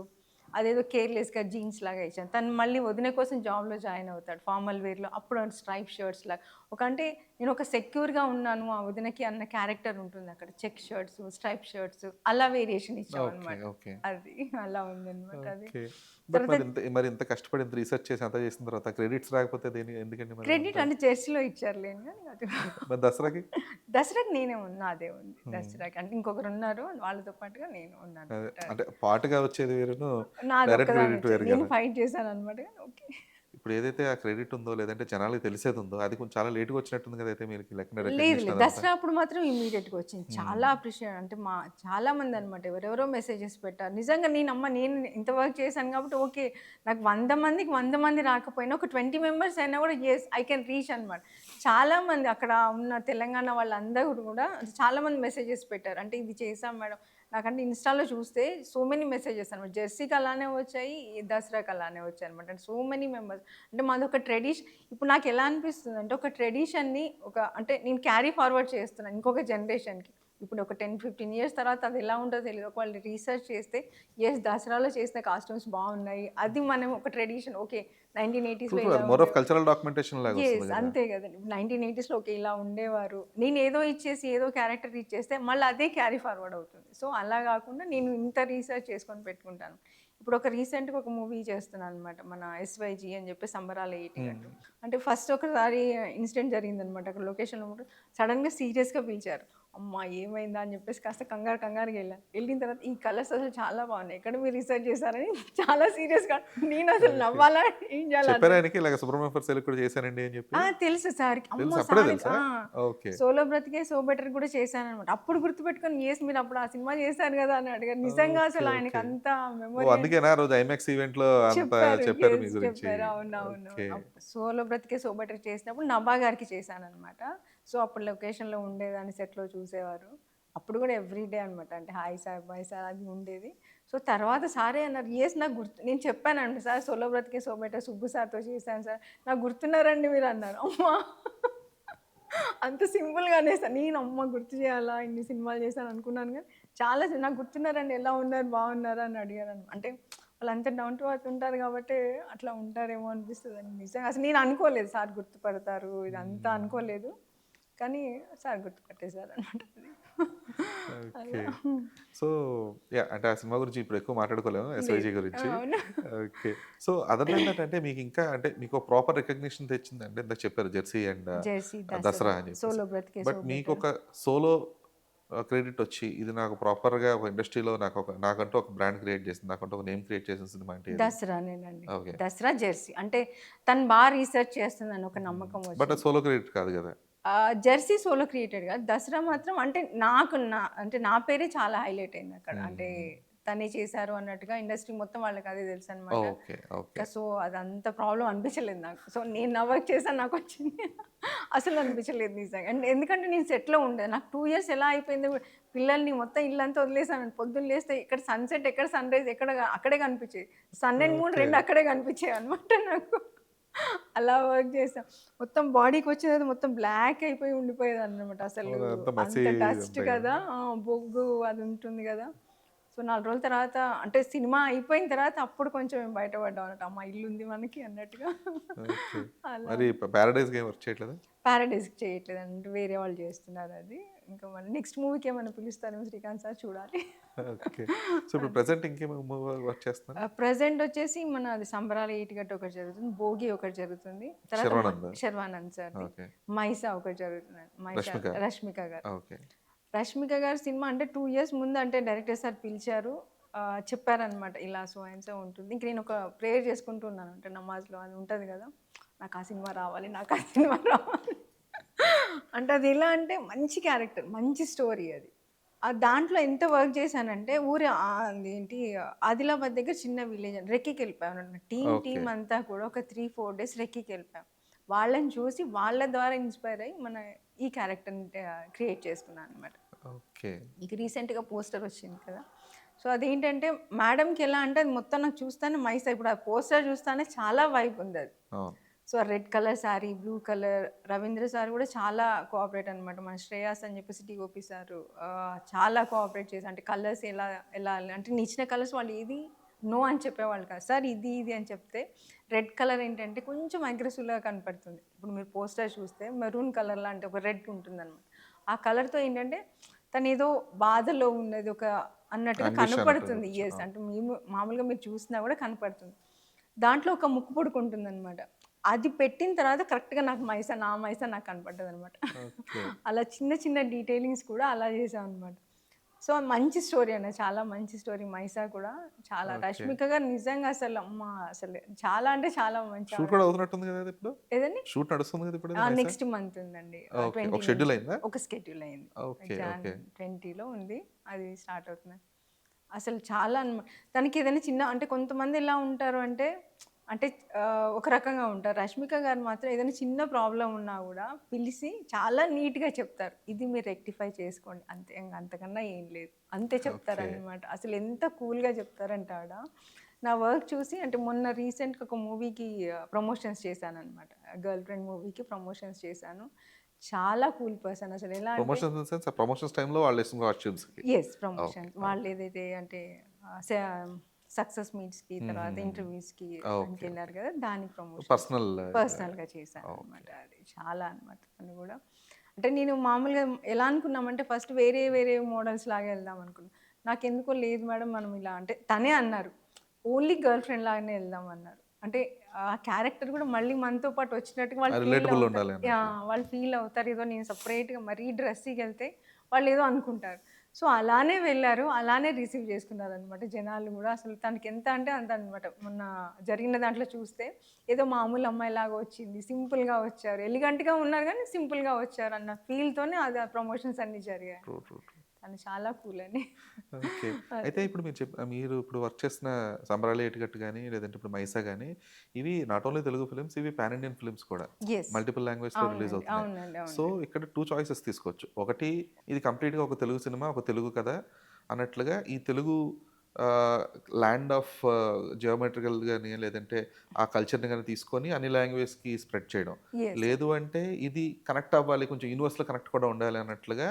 అదేదో కేర్లెస్గా జీన్స్ లాగా ఇచ్చాను. తను మళ్ళీ వదిన కోసం జాబ్లో జాయిన్ అవుతాడు ఫార్మల్ వేర్లో. అప్పుడు స్ట్రైప్ షర్ట్స్ లాగా అంటే నేను ఒక సెక్యూర్గా ఉన్నాను ఆ వదినకి అన్న క్యారెక్టర్ ఉంటుంది అక్కడ. చెక్ షర్ట్స్, స్ట్రైప్ షర్ట్స్ అలా వేరియేషన్ ఇచ్చాం ఓకే. అనమాట. ఓకే. అది అలా ఉందన్నమాట అది. ఓకే. బట్ తర్వాత మరి ఇంత కష్టపడి ఇంత రిసర్చ్ చేసి అంతా చేసిన తర్వాత క్రెడిట్స్ రాకపోతే ఎందుకండి మరి క్రెడిట్ అంతా? అంటే జెర్సీలో ఇచ్చారులేండి కానీ అది మరి దసరాకి? దసరాకి నేనే ఉన్నా, అదే ఉంది దసరాకి. అంటే ఇంకొకరు ఉన్నారు వాళ్ళతో పాటుగా నేను ఉన్నాను అదే. అనమాట. అంటే పాటగా వచ్చేది వేరును, నాది డైరెక్ట్ ఒక్కదాని క్రెడిట్ వచ్చేది. వేరు నేను కదా! ఫైట్ చేశాను అనమాట. ఓకే. ఇప్పుడు ఏదైతే ఆ క్రెడిట్ ఉందో, లేదంటే జనాలకి తెలిసేది ఉందో, అది కొంచెం చాలా లేట్‌గా వచ్చినట్టుంది కదా! అయితే మీకు లెక్కన లేదు రికగ్నిషన్ లేదు. అదంతా. దసరా అప్పుడు మాత్రం ఇమ్మీడియేట్‌గా వచ్చింది. చాలా హ్మ్. అప్రిషియేట్ అంటే చాలా మందనమాట ఎవరెవరో మెసేజెస్ పెట్టారు. నిజంగా నేను ఇంత వర్క్ చేశాను కాబట్టి ఓకే. నాకు 100 మందికి 100 మంది రాకపోయినా ఒక 20 మెంబర్స్ అయినా కూడా యెస్ ఐ కెన్ రీచ్ అనమాట. చాలా మంది అక్కడ ఉన్న తెలంగాణ వాళ్ళందరూ కూడా చాలా మంది మెసేజెస్ పెట్టారు. అంటే ఇది చేశాం మేడం. నాకంటే ఇన్‌స్టాలో చూస్తే సో మెనీ మెసేజెస్ అనమాట. జెర్సీకి అలానే వచ్చాయి. ఈ దసరాకి అలానే వచ్చాయనమాట. అంటే సో మెనీ మెంబర్స్. అంటే మాదొక ఇప్పుడు నాకెలా అనిపిస్తుందంటే ఒక ట్రెడిషన్‌ని అంటే నేను క్యారీ ఫార్వర్డ్ చేస్తున్నాను ఇంకొక జనరేషన్‌కి. ఇప్పుడు ఒక 10, 15 ఇయర్స్ తర్వాత అది ఎలా ఉంటదో తెలీదు. ఒకవేళ రీసెర్చ్ చేస్తే దసరాలో చేసిన కాస్ట్యూమ్స్ బావున్నాయి. అది మనం ఒక ట్రెడిషన్ ఓకే. ట్రూ. 1980స్‌లో ట్రూ. ఇలా అది మోర్ ఆఫ్ ఉండేవారు. కల్చరల్ డాక్యుమెంటేషన్ లాగా వస్తుంది కదా! అంతే గదండీ. 1980స్‌లో ఓకే. ఇలా ఉండేవారు. నేనేదో ఇచ్చేసి ఏదో క్యారెక్టర్ ఇచ్చేస్తే మళ్ళీ అదే క్యారీ ఫార్వర్డ్ అవుతుంది. సో, అలా గాకుండా నేను ఇంత రీసెర్చ్ చేసుకొని పెట్టుకుంటాను. ఇప్పుడు రీసెంట్‌గా ఒక మూవీ చేస్తున్నాననమాట. మన ఎస్‌వైజీ అని చెప్పి 'సంబరాల హ్మ్. ఏటిగట్టు.' అంటే ఫస్ట్ ఒకసారి ఇన్సిడెంట్ జరిగిందనమాట. అక్కడ లొకేషన్‌లో ఉన్నప్పుడు సడెన్‌గా సీరియస్‌గా పిలిచారు. అమ్మా! ఏమైందా అని చెప్పేసి కాస్త కంగారుగా ఎళ్ళాను. ఎళ్ళిన తర్వాత ఈ కలర్స్ అసలు చాలా బాగున్నాయి. ఎక్కడ మీరు రీసెర్చ్ చేశారని చాలా సీరియస్‌గా నేనసలు ఓకే. నవ్వాలా? ఏం చేయాలో చెప్పారా అర్థం ఆయనకి ఇలాగ 'సుబ్రహ్మణ్యం ఫర్ సేల్‌కి' కూడా చేశానండి అని చెప్పి? తెలుసు సార్‌కి. అమ్మో! తెలుసా? అప్పుడే సార్‌కి తెలుసా? ఓకే. 'సోలో బ్రతికే సో బెటర్' కూడా చేశాననమాట. అప్పుడు గుర్తుపెట్టుకొని యెస్ మీరప్పుడు ఆ సినిమా చేశారు గదా! అని అడిగారు. నిజంగా ఓకే. అసలు ఓకే. ఆయనకి అంత ఓహ్! మెమరీ అందుకేనా ఆ రోజు ఐమాక్స్ ఈవెంట్‌లో అంత చెప్పారు. చెప్పారు మీ యెస్ గురించి? చెప్పారు. అవునవును. ఓకే. 'సోలో బ్రతికే సో బెటర్' చేసినప్పుడు నభా గారికి చేశాననమాట. సో, అప్పుడు లొకేషన్‌లో ఉండేదాన్ని సెట్‌లో చూసేవారు. అప్పుడు కూడా ఎవ్రీ డే అనమాట. అంటే హాయ్ సార్, బాయ్ సార్ అది ఉండేది. సో, తర్వాత సారే అన్నారు. యెస్ నాకు గుర్తు నేను చెప్పానండి సార్ 'సోలో బ్రతికే సో బెటర్' సుబ్బు సార్‌తో చేశాను సార్. నాకు గుర్తున్నారండి మీరు అన్నారు. అమ్మా! అంత సింపుల్‌గా అనేసా. నేను అమ్మ గుర్తు చేయాలా ఇన్ని సినిమాలు చేశాను అనుకున్నాను గానీ, చాలా నాకు గుర్తున్నారండి ఎలా ఉన్నారు, బాగున్నారా అని అడిగారనమాట. అంటే వాళ్ళంతా డౌన్ టు ఎర్త్ ఉంటారు కాబట్టి అట్లా ఉంటారేమో అనిపిస్తదండి. నిజంగా అసలు నేను అనుకోలేదు సార్ గుర్తుపడతారు ఇదంతా హ్మ్. అనుకోలేదు. కానీ సార్ గుర్తుపట్టేసారనమాట అది. ఓకే. అలా. So, yeah! అంటే ఆ సినిమా గురించి ఇప్పుడు ఎక్కువ మాట్లాడుకోలేము. లేదు. 'ఎస్‌వైజీ' గురించి. అవును. Okay. So, other than that అంటే మీకు ఇంకా అంటే మీకు ప్రాపర్ రికగ్నిషన్ తెచ్చింది అంటే ఇందాక చెప్పారు 'Jersey' and 'Jersey', 'Dasara' 'Dasara', అని చెప్పేసి. 'సోలో బ్రతికే సో బట్ బెటర్'. మీకొక సోలో క్రెడిట్ వచ్చి ఇది నాకు ప్రాపర్‌గా ఒక ఇండస్ట్రీలో నాకంటూ ఒక బ్రాండ్ క్రియేట్ చేసింది. నాకంటూ ఒక నేమ్ క్రియేట్ చేసిన సినిమా అంటే ఏది? 'దసరా'నేనండి. ఓకే. 'దసరా', 'జెర్సీ' అంటే తను రీసెర్చ్ చేస్తుందని ఒక హ్మ్. నమ్మకం బట్ అది వచ్చింది. సోలో క్రెడిట్ కాదు గదా! 'జెర్సీ' సోలో క్రియేటెడ్ కాదు. 'దసరా' మాత్రం అంటే నా పేరే చాలా హైలైట్ అయిందక్కడ. అంటే హ్మ్. తనే చేశారు అన్నట్టుగా ఇండస్ట్రీ మొత్తం వాళ్ళకి అదే తెలుసనమాట. ఓకే. ఓకే. సో, అదంత ప్రాబ్లమ్ అనిపించలేదు నాకు. సో, నేను నా వర్క్ చేశాను నాకొచ్చింది. అసలు అనిపించలేదు నిజంగా. అండ్ ఎందుకంటే నేను సెట్‌లో ఉండేది. నాకు 2 ఇయర్స్ ఎలా అయిపోయిందో కూడా పిల్లల్ని మొత్తం ఇల్లంతా వదిలేసాను. పొద్దున్న లేస్తే ఎక్కడ సన్‌సెట్, ఎక్కడ సన్‌రైజ్ అక్కడే కనిపించేది. Sun and moon okay. 2 అక్కడే కనిపించాయన్నమాట నాకు. అలా వర్క్ చేశా. మొత్తం బాడీకొచ్చేది మొత్తం బ్లాక్ అయిపోయి ఉండిపోయేదన్నమాట. అసలు అవును. అంతా మసీ అంత డస్ట్ ఉంటాయి గదా! కదా! బొగ్గు అది ఉంటుంది గదా! సో, 4 రోజుల తర్వాత అంటే సినిమా అయిపోయిన తర్వాత అప్పుడు కొంచెం బయటపడ్డాం అన్నట్టు. అమ్మ! ఇల్లుంది మనకి అన్నట్టుగా. ఓకే. అలా. మరి 'పారడైజ్‌గా' ఏం వర్క్ చేయట్లేదా? 'పారడైజ్‌కి' చేయట్లేదండి. వేరే వాళ్ళు చేస్తున్నారది. ఇంకా మళ్ళీ నెక్స్ట్ మూవీకి ఏమైనా పిలుస్తారేమో శ్రీకాంత్ సార్ చూడాలి. ఓకే. సో, ఇప్పుడు అది. ప్రెజెంట్ ఇంకేం మూవీ వర్క్ చేస్తున్నారు? ప్రెజెంట్ వచ్చేసి మనది 'సంబరాల ఏటిగట్టు' ఒకటి జరుగుతుంది. 'భోగి' ఒకటి జరుగుతుంది. తర్వాత 'శర్వానంద్'. శర్వానంద్ సార్‌ది. ఓకే. 'మైసా' ఒకటి జరుగుతుందండి. 'రష్మిక'. రష్మిక గారు. ఓకే. రష్మిక గారి సినిమా అంటే 2 ఇయర్స్ ముందు అంటే డైరెక్టర్ సార్ పిలిచారు. చెప్పారనమాట. ఇలా సో అండ్ సో ఉంటుంది. ఇంక నేను ఒక ప్రేయర్ చేసుకుంటూ ఉన్నాను. అంటే నమాజ్‌లో అది ఉంటది గదా! నాకు ఆ సినిమా రావాలి. నాకు ఆ సినిమా రావాలి. అంటే అది ఎలా అంటే మంచి క్యారెక్టర్. మంచి స్టోరీ అది. దాంట్లో ఎంత వర్క్ చేశానంటే అదేంటి ఆదిలాబాద్ దగ్గర చిన్న విలేజ్ అండి. రెక్కికెళ్ళిపోయామన్నమాట. ఓకే. టీమ్ అంతా కూడా ఒక 3, 4 డేస్ రెక్కికెళ్ళిపోయాం. వాళ్ళని చూసి వాళ్ళ ద్వారా ఇన్‌స్పైర్ అయ్యి ఈ క్యారెక్టర్‌ని క్రియేట్ చేసుకున్నాననమాట. ఓకే. మీకు రీసెంట్‌గా పోస్టర్ వచ్చింది కదా! సో, అదేంటంటే మేడమ్‌కి ఎలా అంటే అది మొత్తం నాకు చూస్తానే ఇప్పుడు ఆ పోస్టర్ చూస్తానే చాలా వైబ్ ఉందది. అవును. So, red colour sari, blue colour Ravindra sir కూడా చాలా కోఆపరేట్ అనమాట. మన శ్రేయాస్ అని చెప్పేసి టీఓపీ సారు చాలా కోఆపరేట్ చేశారు. అంటే కలర్స్ ఎలా ఎలా అంటే నేనిచ్చిన కలర్స్ వాళ్ళు ఏది నో అని చెప్పేవాళ్ళు కాదు. సార్ ఇది ఇది అని చెప్తే రెడ్ కలర్ ఏంటంటే కొంచెం అగ్రెసివ్‌గా కనపడుతుంది. ఇప్పుడు మీరు పోస్టర్ చూస్తే మెరూన్ కలర్ లాంటి ఒక రెడ్ ఉంటుందన్నమాట. ఆ కలర్‌తో ఏంటంటే తనేదో బాధలో ఉన్నది ఒక అన్నట్టుగా యాంగ్విష్ అన్నట్టు కనపడుతుంది. యెస్. అంటే మేము మామూలుగా మీరు చూసినా కూడా కనపడుతుంది. దాంట్లో ఒక ముక్కు పుడక ఉంటుందన్నమాట. అది పెట్టిన తర్వాత కరెక్ట్‌గా నాకు నా మైసా నాకు కనపడ్డదన్నమాట. ఓకే. అలా చిన్న చిన్న డీటెయిలింగ్స్ కూడా అలా చేశామన్నమాట. సో, మంచి స్టోరీ అన్న. చాలా మంచి స్టోరీ 'మైసా' కూడా చాలా. ఓకే. రష్మిక గారు నిజంగా అసలు అమ్మ అసలు చాలా అంటే చాలా మంచి షూట్ కూడా అవుతున్నట్టుంది కదా ఇది ఇప్పుడు? ఏదండి? షూట్ నడుస్తుంది కదా ఇప్పుడు ఇది నైసా? నెక్స్ట్ మంత్ ఉందండి. ఓకే. 20 ఒక షెడ్యూల్ నుంచి అయిందా? ఒక షెడ్యూల్ అయింది. ఓకే. John okay. 20లో ఉంది. అది స్టార్ట్ అవుతుంది. అసలు చాలా తనకి ఏదైనా చిన్న అంటే కొంతమంది ఎలా ఉంటారు అంటే, అంటే ఒక రకంగా ఉంటారు. రష్మిక గారు మాత్రం ఏదైనా చిన్న ప్రాబ్లమ్ ఉన్నా గూడా పిలిసి చాలా నీట్‌గా చెప్తారు. ఇది మీరు రెక్టిఫై చేసుకోండి. అంతే ఇంక అంతకన్నా ఏం లేదు. అంతే ఓకే. చెప్తారనమాట. అసలు ఎంత కూల్‌గా చెప్తారంటే ఆవిడ. నా వర్క్ చూసి అంటే మొన్న రీసెంట్‌గా ఒక మూవీకి ప్రమోషన్స్ చేశాననమాట. 'గర్ల్ ఫ్రెండ్' మూవీకి ప్రమోషన్స్ చేశాను. చాలా కూల్ పర్సన్ అసలు. ఎలా అంటే ప్రమోషన్స్ ఇన్ ద సెన్స్ ఆ ప్రమోషన్స్ టైమ్‌లో వాళ్ళు వేసిన కాస్ట్యూమ్స్‌కి. యెస్. ఓకే. ప్రమోషన్స్. ఓకే. వాళ్ళేదైతే అంటే ఆహ్, స సక్సెస్ మీట్స్‌కి తర్వాత ఇంటర్వ్యూస్‌కి ఓకే. దానికెళ్లారు కదా! దానికి ప్రమోషన్స్ పర్సనల్ పర్సనల్‌గా ఓకే. చేశాననమాట. అది చాలా అనమాట తను గూడా. అంటే నేను మామూలుగా ఎలా అనుకున్నామంటే ఫస్ట్ వేరే వేరే మోడల్స్ లాగా వెళ్దాం అనుకున్నాం. నాకెందుకో లేదు మేడం మనం ఇలా అంటే తనే అన్నారు. ఓన్లీ గర్ల్ ఫ్రెండ్ లాగానే వెళ్దాం అన్నారు. అంటే ఆ క్యారెక్టర్ కూడా మళ్ళీ మనతో పాటు వచ్చినట్టుగా వాళ్ళు ఫీల్ రిలేటబుల్ అవుతారు. ఉండాలి అన్నట్లు. యాహ్! వాళ్ళు ఫీల్ అవుతారు. ఏదో నేను సెపరేట్‌గా మరీ డ్రెస్సీగెళ్తే వాళ్ళేదో అనుకుంటారు. సో, అలానే వెళ్లారు. అలానే రిసీవ్ చేసుకున్నారనమాట జనాలు గూడా. అసలు తనకెంత అంటే అంత అనమాట. మొన్న జరిగిన దాంట్లో చూస్తే ఏదో మామూలు అమ్మాయిలాగా వచ్చింది. సింపుల్‌గా వచ్చారు. ఎలిగెంట్‌గా ఉన్నారు గానీ సింపుల్‌గా వచ్చారన్న ఫీల్‌తోనే అది ఆ ప్రమోషన్స్ అన్నీ జరిగాయి. ట్రూ. ట్రూ. ట్రూ. తను చాలా కూల్ అండి. ఓకే. అయితే అదే. ఇప్పుడు మీరు ఇప్పుడు వర్క్ చేసిన 'సంబరాలు ఏటిగట్టు' గాని, లేదంటే ఇప్పుడు 'మైసా' గాని, ఇవి నాట్ ఓన్లీ తెలుగు ఫిల్మ్స్, ఇవి పాన్ ఇండియన్ ఫిల్మ్స్ కూడా. యెస్. మల్టిపుల్ లాంగ్వేజ్‌లో రిలీజ్ అవునండి. అవుతున్నాయి. అవునండి. సో, అవునండి. ఇక్కడ 2 చాయిసెస్ తీసుకోవచ్చు. ఒకటి ఇది కంప్లీట్‌గా ఒక తెలుగు సినిమా, ఒక తెలుగు కథ అన్నట్లుగా ఈ తెలుగు ఆహ్, ల్యాండ్ ఆఫ్ జియోమెట్రికల్ గాని, లేదంటే ఆ కల్చర్‌ని గాని తీసుకొని అన్ని లాంగ్వేజ్‌కి స్ప్రెడ్ చేయడం. యెస్. లేదు అంటే ఇది కనెక్ట్ అవ్వాలి, కొంచెం యూనివర్స్‌లో కనెక్ట్ కూడా ఉండాలి అన్నట్లుగా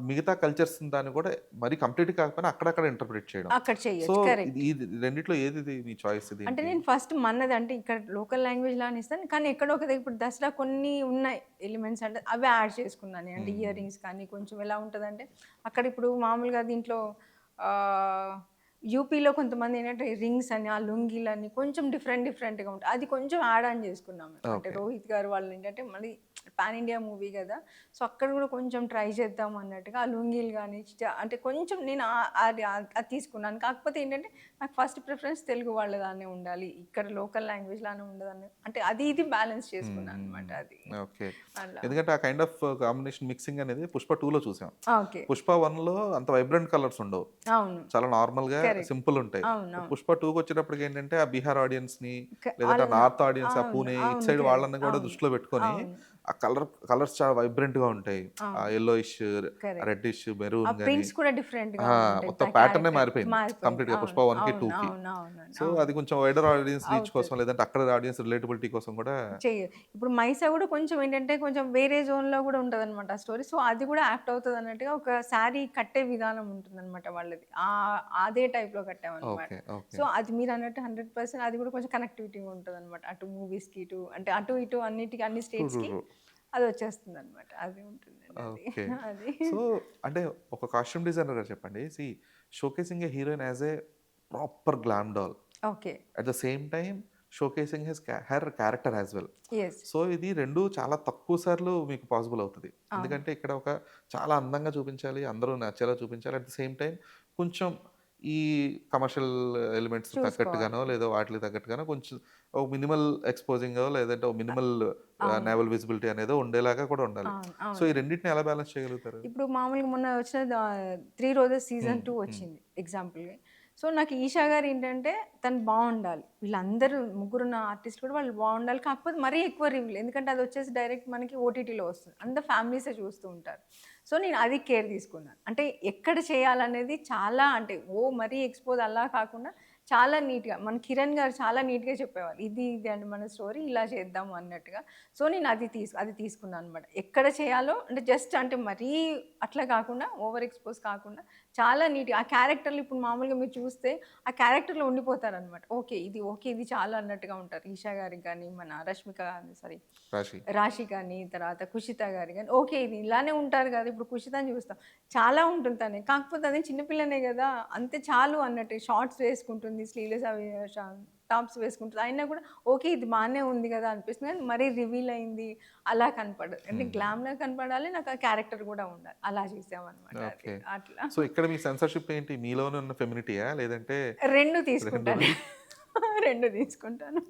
మిగతా కల్చర్స్ దాన్ని కూడా మరి కంప్లీట్ కాకపోయినా అక్కడక్కడ ఇంటర్ప్రిట్ చేయడం. అక్కడ సో, చెయ్యొచ్చు. కరెక్ట్. ఇది రెండిట్లో ఏది మీ చాయిస్ అంటే దీనికి? నేను ఫస్ట్ మనది అంటే ఇక్కడ లోకల్ లాంగ్వేజ్ లానే ఇస్తాను. కానీ ఎక్కడో ఒక దగ్గర ఇప్పుడు దసరా కొన్ని ఉన్నాయి ఎలిమెంట్స్ అంటే అవి యాడ్ చేసుకున్నాను. అంటే ఇయర్ రింగ్స్ కానీ కొంచెం ఎలా ఉంటదంటే అక్కడ ఇప్పుడు మామూలుగా దీంట్లో ఆహ్, యూపీలో కొంతమంది ఏంటంటే రింగ్స్ అని, ఆ లుంగీలని కొంచెం డిఫరెంట్‌గా ఉంటాయి. అది కొంచెం యాడ్ ఆన్ చేసుకున్నాం మేము. అంటే ఓకే. రోహిత్ గారు వాళ్ళు ఏంటంటే మళ్ళీ పాన్ ఇండియా మూవీ గదా! సో, అక్కడ గూడా కొంచెం ట్రై చేద్దాం అన్నట్టుగా ఆ లుంగీలు గాని అంటే కొంచెం నేను అది తీసుకున్నాను. కాకపోతే ఏంటంటే నాకు ఫస్ట్ ప్రిఫరెన్స్ తెలుగు వాళ్ళలానే ఉండాలి. ఇక్కడ లోకల్ లాంగ్వేజ్ లానే ఉండదని అంటే అది ఇది బ్యాలెన్స్ చేసుకున్నాననమాట అది. ఓకే. అలా. ఎందుకంటే ఆ కైండ్ ఆఫ్ కాంబినేషన్ మిక్సింగ్ అనేది 'పుష్ప 2లో' చూసాం. ఓకే. 'పుష్ప 1లో' అంత వైబ్రెంట్ కలర్స్ ఉండవు. అవును. చాలా నార్మల్‌గా కరెక్ట్. సింపుల్ ఉంటాయి. అవునవును. 'పుష్ప 2'కొచ్చేటప్పటికి ఏంటంటే ఆ బీహార్ ఆడియన్స్‌ని లేదంటే ఆ వాళ్ళ నార్త్ ఆడియన్స్ ఆ అవును. పూణే ఇటు అవును. Side correct. వాళ్ళని కూడా అవును. దృష్టిలో పెట్టుకొని అవును. ఆ కలర్స్ చాలా వైబ్రెంట్‌గా ఉంటాయి. ఆ అవును. Yellowish, correct. రెడ్డిష్, ఆ మెరూన్ గాని ప్రింట్స్ కూడా డిఫరెంట్‌గా ఆ! ఉంటాయి. మొత్తం ప్యాటర్నే క్యారెక్టర్ మారిపోయింది. మారిపోయింది. కంప్లీట్‌గా 'పుష్ప అవును. 1కి, అవును. 2కి. అవునవునండి. సో, అవును. అది కొంచెం వైడర్ ఆడియన్స్ రీచ్ కోసం అవుతది. లేదంటే అక్కడ ఆడియన్స్ రిలేటబిలిటీ కోసం కూడా ఇప్పుడు 'మైసా' గూడా కొంచెం ఏంటంటే, కొంచెం వేరే జోన్‌లో గూడా ఉంటదనమాట ఆ స్టోరీ. సో, అది గూడా యాప్ట్ అవుతదన్నట్టుగా ఒక శారీ కట్టే విధానం ఉంటుందనమాట వాళ్ళది. అదే టైప్‌లో కట్టామనమాట. ఓకే. ఓకే. సో, అది మీరన్నట్టు 100% అది గూడా కొంచెం కనెక్టివిటీ ఉంటదనమాట. అటు మూవీస్‌కి, అంటే అటు ఇటు అన్నిటికి అన్ని ట్రూ. ట్రూ. స్టేట్స్‌కి ట్రూ. అదొచ్చేస్తుందనమాట. అది ఉంటుందండి అది. ఓకే. అది. సో, అంటే ఒక కాస్ట్యూమ్ డిజైనర్‌గా చెప్పండి. Showcasing a heroine as a proper glam doll. Okay. At the same time showcasing her character as well. Yes. So, ఇది 2 చాలా తక్కువ సార్లు మీకు పాసిబుల్ అవుతది. అవును. ఎందుకంటే ఇక్కడ చాలా అందంగా చూపించాలి, అందరూ నచ్చేలా చూపించాలి. అట్ ద సేమ్ టైమ్ కొంచెం ఈ కమర్షియల్ ఎలిమెంట్స్ చూసుకోవాలి. తగ్గట్టుగానో, లేదో వాటికి తగ్గట్టుగానో కొంచెం ఒక మినిమల్ ఎక్స్‌పోజింగో లేదంటే ఒక మినిమల్ అవును. నేవల్ విజిబిలిటీ అనేదో ఉండేలాగా కూడా ఉండాలి. అవును. సో, ఈ అవునండి. రెండిటిని ఎలా బ్యాలెన్స్ చేయగలుగుతారు? ఇప్పుడు మామూలుగా మొన్న వచ్చిన 'త్రీ రోజెస్' సీజన్ హ్మ్. 2 హ్మ్. వచ్చింది ఎగ్జాంపుల్‌గా. సో, నాకు ఈషా గారు ఏంటంటే తను బావుండాలి. వీళ్ళందరూ ముగ్గురున్న ఆర్టిస్ట్‌లు కూడా వాళ్ళు బావుండాలి. కాకపోతే మరీ ఎక్కువ రివ్యూలు. ఎందుకంటే అది వచ్చేసి డైరెక్ట్ మనకి ఓటీటీలో వస్తుంది. అందరు ఫ్యామిలీసే చూస్తూ ఉంటారు. సో, నేను అది కేర్ తీసుకున్నాను. అంటే ఎక్కడ చేయాలనేది చాలా అంటే మరీ ఎక్స్‌పోజ్ అలా కాకుండా చాలా నీట్‌గా మన కిరణ్ గారు చాలా నీట్‌గా చెప్పేవాళ్ళు. ఇది అండి మన స్టోరీ ఇలా చేద్దాము అన్నట్టుగా. సో, నేను అది తీసుకున్నాను అనమాట. ఎక్కడ చేయాలో అంటే జస్ట్ అంటే మరీ అట్లా కాకుండా ఓవర్ ఎక్స్‌పోజ్ కాకుండా చాలా నీట్‌గా ఆ క్యారెక్టర్‌లు ఇప్పుడు మామూలుగా మీరు చూస్తే ఆ క్యారెక్టర్‌లో ఉండిపోతారనమాట. ఓకే. ఇది చాలు అన్నట్టుగా ఉంటారు. ఈషా గారికి గాని, మన రష్మిక సారీ రాశి. రాశి కానీ, తర్వాత కుషిత గారు గాని, ఓకే. ఇది ఇలానే ఉంటారు కదా! ఇప్పుడు కుషితని చూస్తాం. చాలా ఉంటుంది తనే. కాకపోతే అదే చిన్న పిల్లనే గదా! అంతే చాలు అన్నట్టు షార్ట్స్ వేసుకుంటుంది. స్లీవ్‌లెస్ అవి టాప్స్ వేసుకుంటుంది. అయినా కూడా ఓకే. ఇది బానే ఉంది గదా! అనిపిస్తుంది. కానీ మరీ రివీల్ అయింది అలా కనపడదు. అంటే గ్లామ్‌గా కనపడాలి. నాకు ఆ క్యారెక్టర్ కూడా ఉండాలి. అలా చేసామనమాట అది. ఓకే. అట్లా. సో, ఇక్కడ మీ సెన్సార్‌షిప్ ఏంటి? మీలోనే ఉన్న ఫెమినిటీయా? లేదంటే 2 2 తీసుకుంటాను. 2 తీసుకుంటాను.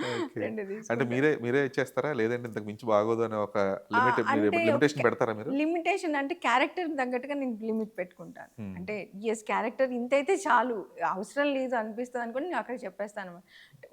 ఓకే. 2 అంటే తీసుకుంటాను. మీరే ఇచ్చేస్తారా? లేదంటే ఇంతకు మించి బాగోదు అనే ఒక మీరు అంటే లిమిటేషన్ పెడతారా మీరు? లిమిటేషన్ అంటే క్యారెక్టర్‌కి తగ్గట్టుగా నేను లిమిట్ పెట్టుకుంటాను. హ్మ్. అంటే క్యారెక్టర్ ఇంతైతే చాలు. అవసరం లేదు అనిపిస్తదనుకోని నేను అక్కడ చెప్పేస్తానన్నమాట.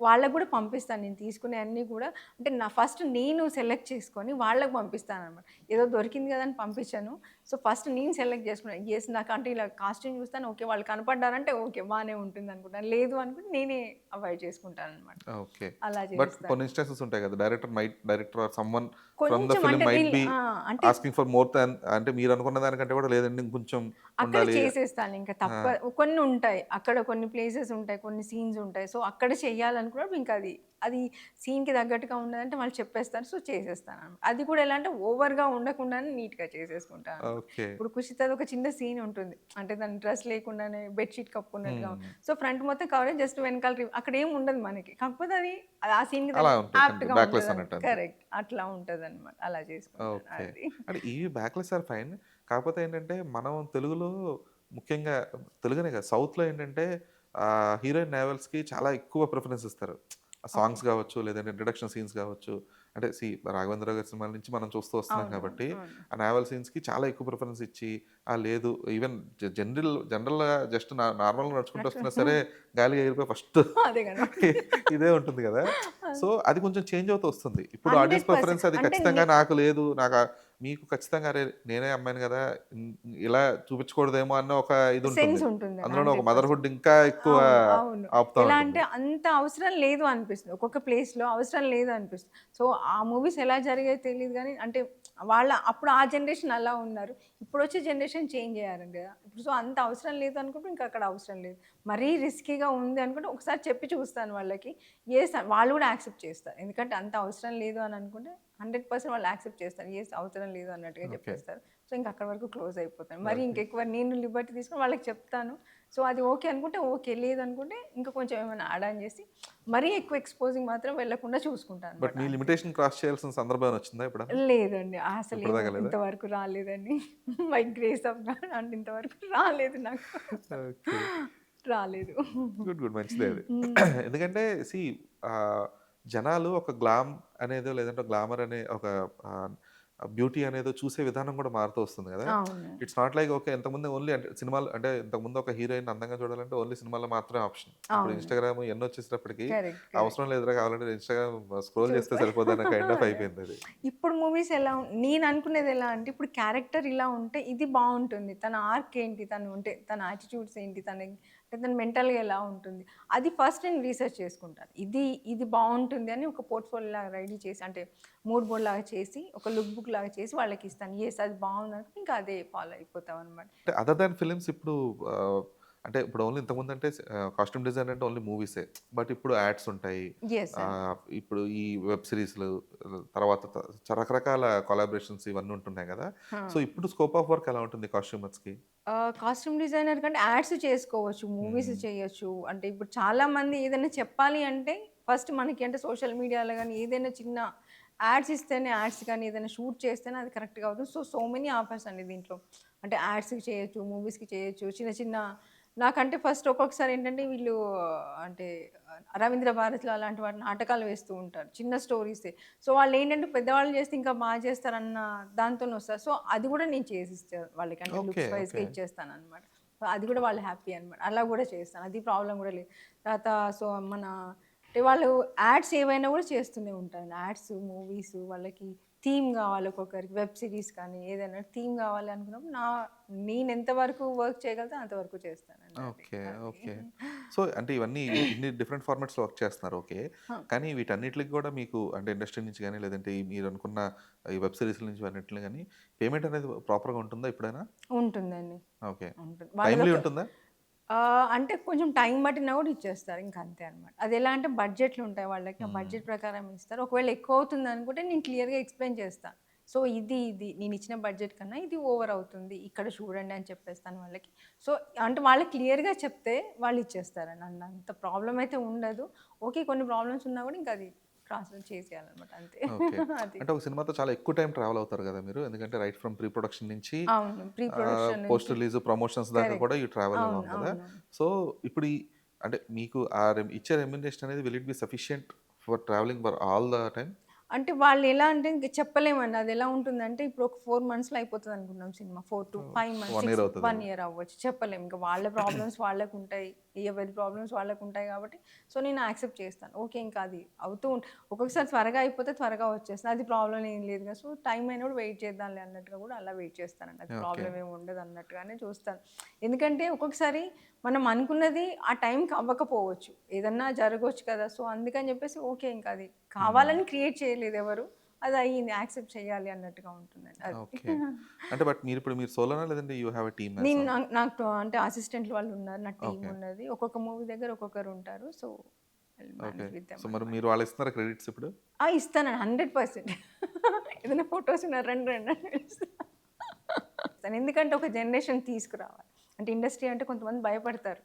వాళ్ళకి గూడా పంపిస్తాను. నేను తీసుకునే అన్నీ గూడా అంటే ఫస్ట్ నేను సెలెక్ట్ చేసుకొని వాళ్ళకి పంపిస్తానన్నమాట. ఏదో దొరికింది గదా! అని పంపించను. సో, ఫస్ట్ నేను సెలెక్ట్ చేసుకున్నాను. నాకంటే ఇలా కాస్ట్యూమ్ చూస్తాను. ఓకే. వాళ్ళు కనపడ్డారంటే ఓకే. బానే ఉంటుందనుకుంటాను. లేదు అనుకుంటే నేనే అవాయిడ్ చేసుకుంటానన్నమాట. ఓకే. అలా బట్ చేస్తాను. కొన్ని ఇన్‌స్టెన్సెస్ ఉంటాయి కదా! Director or someone from the కొంచెం ఫిల్మ్ అంటే మైట్ బి అంటే ఆస్కింగ్ ఫర్ మోర్ దాన్ అంటే మీరనుకున్న దానికంటే కూడా లేదండి ఇంకొంచెం అక్కడ ఉండాలి. చేసేస్తానింక ఆ! కొన్నుంటాయి. అక్కడ కొన్ని ప్లేసెస్ ఉంటాయి. కొన్ని సీన్స్ ఉంటాయి. సో, అక్కడ చెయ్యాలనుకున్నప్పుడు అది సీన్‌కి తగ్గట్టుగా ఉన్నదంటే వాళ్ళు చెప్పేస్తారు. సో, చేసేస్తాననమాట. అది కూడా ఎలా అంటే ఓవర్‌గా ఉండకుండానే నీట్‌గా చేసేసుకుంటాననమాట. ఓకే. ఇప్పుడు 'ఖుషితది' ఒక చిన్న సీన్ ఉంటుంది. అంటే దాని డ్రెస్ లేకుండానే బెడ్‌షీట్ కప్పుకున్నట్టుగా. హ్మ్. సో, ఫ్రంట్ మొత్తం కవరే జస్ట్ వెనకాల అక్కడేం ఉండదు మనకి. కాకపోతే ఆ సీన్‌కి అలా తగ్గట్టు ఉంటుంది. యాప్ట్‌గా బ్యాక్‌లెస్ ఉంటదని అన్నట్టు అంతే. కరెక్ట్. అట్లా ఉంటదనమాట. అలా చేసుకుంటాను. ఓకే. అది. అంటే ఈ బ్యాక్‌లెస్ ఆర్ ఫైన్. కాకపోతే ఏంటంటే, మనం తెలుగులో ముఖ్యంగా తెలుగనే కాదు సౌత్‌లో ఏంటంటే హీరోయిన్ నావెల్స్‌కి చాలా ఎక్కువ ప్రిఫరెన్స్ ఇస్తారు. ఆ ఓకే. సాంగ్స్ కావచ్చు, లేదంటే ఇంట్రడక్షన్ సీన్స్ కావచ్చు. అంటే రాఘవేంద్ర గారి సినిమాల నుంచి మనం చూస్తూ వస్తున్నాం అవునవును. కాబట్టి, అవును. ఆ నావెల్ సీన్స్‌కి చాలా ఎక్కువ ప్రిఫరెన్స్ ఇచ్చి, లేదు ఈవెన్ జనరల్‌గా జస్ట్ నార్మల్‌గా నడుచుకుంటూ వస్తున్నా నడుచు సరే, గాలిగా ఎగిరిపోయి ఫస్ట్ అదే గదా! ఇదే ఉంటుంది గదా! సో, అది కొంచెం చేంజ్ అవుతూ వస్తుంది. ఇప్పుడు ఆడియన్స్ 100% ప్రిఫరెన్స్ అది అంటే ఖచ్చితంగా నాకు లేదు. మీకు ఖచ్చితంగా అరే! నేనే అమ్మాయిని గదా! ఇలా చూపించకూడదేమో అన్న ఒక ఇది ఉంటుంది. సెన్స్ ఉంటుందండి. అందులోను ఒక 100%. మదర్‌హుడ్ ఇంకా ఎక్కువ అవును. ఆపుతా ఎలా ఉంటుంది. అంటే అంత అవసరం లేదు అనిపిస్తుంది. ఒక్కొక్క ప్లేస్‌లో అవసరం లేదు అనిపిస్తుంది. సో, ఆ మూవీస్ ఎలా జరిగాయో తెలీదు గానీ అంటే అప్పుడు ఆ జనరేషన్ అలా ఉన్నారు. ఇప్పుడొచ్చే జనరేషన్ చేంజ్ అయ్యారు గదా! సో, అంత అవసరం లేదు అనుకుంటే ఇంక అక్కడ అవసరం లేదు. మరీ రిస్కీగా ఉంది అనుకుంటే ఒకసారి చెప్పి చూస్తాను వాళ్ళకి. వాళ్ళు గూడా యాక్సెప్ట్ చేస్తారు. ఎందుకంటే అంత అవసరం లేదు అని అనుకుంటే 100% వాళ్ళు యాక్సెప్ట్ చేస్తారు. అవసరం లేదు అన్నట్టుగా ఓకే. చెప్పేస్తారు. సో, ఇంక అక్కడి వరకు క్లోజ్ అయిపోతాను. మరి ఓకే. ఇంకెక్కువ నేను లిబర్టీ తీసుకొని వాళ్ళకి చెప్తాను. సో, అది ఓకే అనుకుంటే ఓకే. లేదనుకుంటే ఇంకా కొంచెం ఏమైనా యాడ్ ఆన్ చేసి మరీ ఎక్కువ ఎక్స్‌పోజింగ్ మాత్రం వెళ్ళకుండా బట్ చూసుకుంటానన్నమాట మీ అంతే. లిమిటేషన్ క్రాస్ చేయాల్సిన సందర్భం ఏమైనా వచ్చిందా ఎప్పుడన్నా? లేదండి. ఇప్పటిదాకా లేదా? ఇంతవరకు రాలేదండి. బై గ్రేస్ ఆఫ్ గాడ్ అంటే ఇంతవరకు రాలేదు నాకు. ఓకే. రాలేదు. గుడ్. మంచిదే అది. హ్మ్. ఎందుకంటే ఆహ్, జనాలు ఒక గ్లామ్ అనేదో లేదంటే గ్లామర్ అనే ఒక ఆహ్, బ్యూటీ అనేదో చూసే విధానం కూడా మారుతూ వస్తుంది గదా! అవును. It's not like okay. ఇంతకుముందు ఓన్లీ అంటే సినిమాలు అంటే ఇంతకుముందు ఒక హీరోయిన్ అందంగా చూడాలంటే ఓన్లీ సినిమాలో మాత్రమే ఆప్షన్. ఇప్పుడు అవును. ఇన్‌స్టాగ్రామ్ ఇయన్నీ వచ్చేసినప్పటికి కరెక్ట్. అవసరం లేదురా కావాలంటే ఇన్‌స్టాగ్రామ్ స్క్రోల్ చేస్తే చూస్తా. సరిపోద్దన్న కైండ్ ఆఫ్ అదే. అయిపోయిందది. ఇప్పుడు మూవీస్ ఎలా నేను అనుకునేది ఎలా అంటే, ఇప్పుడు క్యారెక్టర్ ఇలా ఉంటే ఇది బావుంటుంది. తన ఆర్క్ ఏంటి? తన యాటిట్యూడ్స్ ఏంటి? తన మెంటల్‌గా ఎలా ఉంటుంది? అది ఫస్ట్ నేను రీసెర్చ్ చేసుకుంటాను. ఇది బావుంటుంది అని ఒక పోర్ట్‌ఫోలియో లాగా రెడీ చేసి అంటే మూడ్ బోర్డ్ లాగా చేసి, ఒక లుక్ బుక్ లాగా చేసి వాళ్ళకిస్తాను. అది బావుందనుకుంటే ఇంకా అదే ఫాలో అయిపోతామనమాట. అంటే అదర్ దాన్ ఫిల్మ్స్ ఇప్పుడు అంటే ఇప్పుడు ఓన్లీ ఇంతకుముందంటే కాస్ట్యూమ్ డిజైన్ అంటే ఓన్లీ మూవీసే. బట్ ఇప్పుడు యాడ్స్ ఉంటాయి. అండి. ఇప్పుడు ఈ వెబ్ సీరీస్‌లు తర్వాత రకరకాల కొలాబరేషన్స్ ఇవన్నీ ఉంటున్నాయి గదా! ఆ! సో, ఇప్పుడు స్కోప్ ఆఫ్ వర్క్ ఎలా ఉంటుంది కాస్ట్యూమర్స్‌కి? కాస్ట్యూమ్ డిజైనర్ కంటే యాడ్స్ చేసుకోవచ్చు. మూవీస్ హ్మ్. చేయొచ్చు. అంటే ఇప్పుడు చాలామంది ఏదైనా చెప్పాలి అంటే ఫస్ట్ మనకి అంటే సోషల్ మీడియాలో గాని ఏదైనా చిన్న యాడ్స్ ఇస్తేనే యాడ్స్ కానీ ఏదైనా షూట్ చేస్తేనే అది కరెక్ట్‌గా అవుతుంది. సో మెనీ ఆఫర్స్ అండి దీంట్లో. అంటే యాడ్స్‌కి చేయొచ్చు, మూవీస్‌కి చేయొచ్చు. చిన్న చిన్న నాకంటే ఫస్ట్ ఒక్కొక్కసారి ఏంటంటే వీళ్ళు అంటే రవీంద్ర భారతిలో అలాంటి వాటి నాటకాలు వేస్తూ ఉంటారు. చిన్న స్టోరీసే. సో వాళ్ళేంటంటే పెద్దవాళ్ళు చేస్తే ఇంకా చేస్తారన్న దాంతోనొస్తారు. సో అది గూడా నేను చేసిస్తా వాళ్ళకి. అంటే ఓకే. లుక్స్ వైస్‌గా ఓకే. ఇచ్చేస్తాననమాట. అది గూడా వాళ్ళు హ్యాపీ అనమాట. అలా గూడా చేస్తాను. అది ప్రాబ్లమ్ గూడా లేదు. తర్వాత సో మన అంటే వాళ్ళు యాడ్స్ ఏవైనా కూడా చేస్తూనే ఉంటారు. యాడ్స్, మూవీస్ వాళ్ళకి థీమ్ కావాలి, ఒక్కొక్కరికి వెబ్ సిరీస్ కానీ ఏదైనా థీమ్ కావాలి అనుకున్నప్పుడు నేను ఎంతవరకు వర్క్ చేయగలిగితే అంతవరకు చేస్తానండి. ఓకే. ఓకే. సో, అంటే ఇవన్నీ ఇన్ని డిఫరెంట్ ఫార్మాట్స్‌లో వర్క్ చేస్తున్నారు ఓకే. కానీ వీటన్నిటికి గూడా మీకు అంటే ఇండస్ట్రీ నుంచి గాని, లేదంటే మీరనుకున్న ఈ వెబ్ సీరీస్‌ల నుంచి అన్నిట్లో గాని పేమెంట్ అనేది ప్రాపర్‌గా ఉంటుందా ఎప్పుడైనా? ఉంటుందండి. ఓకే. ఉంటుంది. టైమ్‌లీ వాళ్ళదొక ఉంటుందా? అంటే కొంచెం టైం పట్టినా కూడా ఇచ్చేస్తారు. ఇంక అంతే అనమాట. అదెలా అంటే బడ్జెట్లు ఉంటాయి వాళ్ళకి. ఆ హ్మ్. బడ్జెట్ ప్రకారం ఇస్తారు. ఒకవేళ ఎక్కువ అవుతుందనుకుంటే నేను క్లియర్‌గా ఎక్స్‌ప్లెయిన్ చేస్తా. సో, ఇది నేనిచ్చిన బడ్జెట్ కన్నా ఇది ఓవర్ అవుతుంది. ఇక్కడ చూడండి అని చెప్పేస్తాను వాళ్ళకి. సో, అంటే వాళ్ళకి క్లియర్‌గా చెప్తే వాళ్ళు ఇచ్చేస్తారండి. అంత ప్రాబ్లమ్ అయితే ఉండదు. ఓకే. కొన్ని ప్రాబ్లమ్స్ ఉన్నా కూడా ఇంకా అది క్రాస్ చేసేయాలనమాట అంతే. ఓకే. అది. అంటే ఒక సినిమాతో చాలా ఎక్కువ టైమ్ ట్రావెల్ అవుతారు గదా మీరు. ఎందుకంటే రైట్ ఫ్రమ్ ప్రీ ప్రొడక్షన్ నుంచి అవును. ప్రీ ప్రొడక్షన్ పోస్ట్ నుంచి రిలీజ్, ప్రమోషన్స్ దాకా కరెక్ట్. కూడా ఈ ట్రావెల్‌లో అవును. ఉంది గదా! అవునవును. సో, ఇప్పుడు అంటే మీకు ఆ ఇచ్చే రెమ్యునరేషన్ అనేది will it be sufficient for travelling for all the time? అంటే వాళ్ళెలా అంటే ఇంక చెప్పలేమండి. అదెలా ఉంటుందంటే ఇప్పుడు ఒక 4 మంత్స్‌లో అయిపోతదనుకున్నాం సినిమా. 4-5 months, 1 year 6 1 అవుతదేమో. ఇయర్ అవ్వచ్చు. చెప్పలేం. ఇంక వాళ్ళ ప్రాబ్లమ్స్ వాళ్ళకుంటాయి. ఎవరి ప్రాబ్లమ్స్ వాళ్ళకుంటాయి కాబట్టి సో, నేను యాక్సెప్ట్ చేస్తాను. ఓకే. ఇంకా అది అవుతూ ఒక్కొక్కసారి త్వరగా అయిపోతే త్వరగా వచ్చేస్తది. అది ప్రాబ్లమ్ ఏం లేదు కదా! సో, టైం అయినప్పుడు వెయిట్ చేద్దాంలే అన్నట్టుగా కూడా అలా వెయిట్ చేస్తానండి. అది ఓకే. ప్రాబ్లమ్ ఏమి ఉండదు అన్నట్టుగానే చూస్తాను. ఎందుకంటే ఒక్కొక్కసారి మనం అనుకున్నది ఆ టైంకి అవ్వకపోవచ్చు. ఏదన్నా జరగొచ్చు కదా! సో, అందుకని చెప్పేసి ఓకే. ఇంకా అది హ్మ్. కావాలని క్రియేట్ చేయలేదు ఎవరు. అది అయింది. యాక్సెప్ట్ చేయాలి అన్నట్టుగా ఉంటుందండి అది. ఓకే. అంటే బట్ మీరు సోలోనా లేదంటే యూ హావ్ ఎ టీమ్ నేను ఆల్సో? నాకు అంటే అసిస్టెంట్లు వాళ్ళు ఉన్నారు. నా టీమ్ ఓకే. ఉన్నది. ఒక్కొక్క మూవీ దగ్గర ఒక్కొక్కరు ఉంటారు. So, I will okay. Manage with so, them మరి అన్నమాట. మీరు వాళ్ళకిస్తున్నారా క్రెడిట్స్ ఇప్పుడు? ఇస్తానండి 100%. ఏదైనా ఫోటోస్ ఉన్నా రండి రండి అని పిలుస్తా. ఎందుకంటే ఒక జనరేషన్ తీసుకురావాలి. అంటే ఇండస్ట్రీ అంటే కొంతమంది భయపడతారు.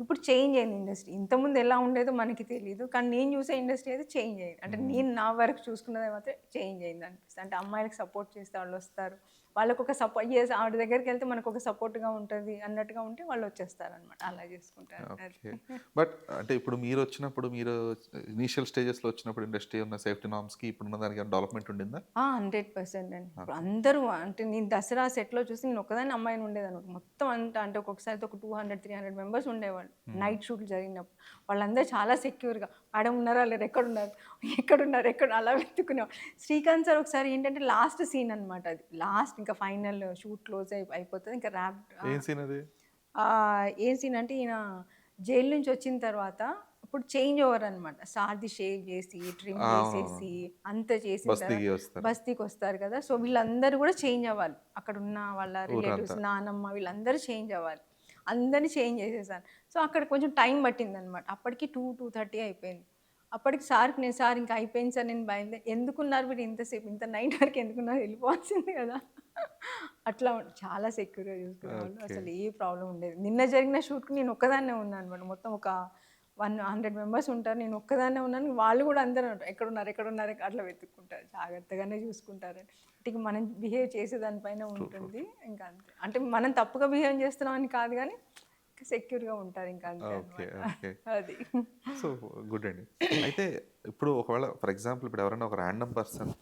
ఇప్పుడు చేంజ్ అయింది ఇండస్ట్రీ. ఇంతకుముందు ఎలా ఉండేదో మనకి తెలీదు. కానీ నేను చూసే ఇండస్ట్రీ అయితే చేంజ్ అయింది. అంటే హ్మ్. నేను నా వరకు చూసుకున్నది మాత్రం చేంజ్ అయింది అనిపిస్తుంది. అంటే అమ్మాయిలకి సపోర్ట్ చేస్తే వాళ్ళొస్తారు. వాళ్ళకొక ఆవిడ దగ్గరికెళ్తే మనకొక సపోర్ట్‌గా ఉంటది అన్నట్టుగా ఉంటే వాళ్ళొచ్చేస్తారనమాట. అలా చేసుకుంటారు. అది. ఓకే. బట్ అంటే ఇప్పుడు మీరొచ్చినప్పుడు మీరు ఇనీషియల్ స్టేజెస్‌లో వచ్చినప్పుడు ఇండస్ట్రీ ఉన్న సేఫ్టీ నార్మ్స్‌కి ఇప్పుడున్న దానికి ఏమైనా డెవలప్‌మెంట్ ఉండిందా? 100% అండి. ఇప్పుడు ఓకే. అందరూ అంటే నేను దసరా సెట్‌లో చూసి నేను ఒక్కదాన్ని అమ్మాయిని ఉండేదనమాట. మొత్తం అంతా అంటే ఒక్కొక్కసారి అయితే ఒక 200, 300 మెంబర్స్ ఉండేవాళ్ళు. హ్మ్. నైట్ షూట్లు జరిగినప్పుడు. వాళ్ళందరూ చాలా సెక్యూర్‌గా మేడం ఉన్నారా లేరా? ఎక్కడున్నారు? ఎక్కడున్నారు? అలా వెతుక్కునేవాళ్ళు. శ్రీకాంత్ సార్ ఒకసారి ఏంటంటే లాస్ట్ సీన్ అనమాట అది. లాస్ట్ ఇంకా ఫైనల్ షూట్ క్లోజ్ అయిపోతది. ఇంకా ఏం సీన్ అది? ఏం సీన్ అంటే ఈయన జైలు నుంచి వచ్చిన తర్వాత ఇప్పుడు చేంజ్ ఓవర్ అనమాట. సార్‌ది షేవ్ చేసి, ట్రిమ్ ఆ! అవునవును. చేసేసి, అంతా చేసిన తర్వాత బస్తీకి వస్తారు. బస్తీకొస్తారు కదా! సో, వీళ్ళందరూ కూడా చేంజ్ అవ్వాలి. అక్కడున్న వాళ్ళ రిలేటివ్స్, ఊరంతా. నానమ్మ వీళ్ళందరూ చేంజ్ అవ్వాలి. అందరిని చేంజ్ చేసేసాను. సో, అక్కడ కొంచెం టైం పట్టిందనమాట. అప్పటికి 2:30 అయిపోయింది. అప్పటికి సార్‌కి నేను సార్ ఇంక అయిపోయింది సార్ నేను ఎందుకున్నారు మీరు ఇంతసేపు ఇంత నైట్ వరకు ఎందుకున్నారు వెళ్ళిపోవాల్సింది కదా! అట్లా చాలా సెక్యూర్‌గా చూసుకునేవాళ్ళు. ఓకే. అసలు ఏ ప్రాబ్లమ్ ఉండేది. నిన్న జరిగిన షూట్‌కి నేను ఒక్కదాన్నే ఉన్నాననమాట. మొత్తం ఒక 100 మెంబర్స్ ఉంటారు. నేను ఒక్కదాన్నే ఉన్నాను. వాళ్ళు కూడా అందరూ ఎక్కడున్నారు అట్లా వెతుక్కుంటారు. జాగ్రత్తగానే చూసుకుంటారండి. అంటే ఇక మనం బిహేవ్ చేసే దాని పైన ట్రూ. ట్రూ. ఉంటుంది. ఇంకా అంతే. అంటే మనం తప్పుగా బిహేవ్ చేస్తున్నామని కాదు గానీ సెక్యూర్‌గా ఉంటారు. ఇంకా అంతే ఓకే. అనమాట. ఓకే. అది. సో, గుడ్ అండి. అయితే ఇప్పుడు ఒకవేళ ఫర్ ఎగ్జాంపుల్ ఇప్పుడు ఎవరైనా ఒక ర్యాండమ్ పర్సన్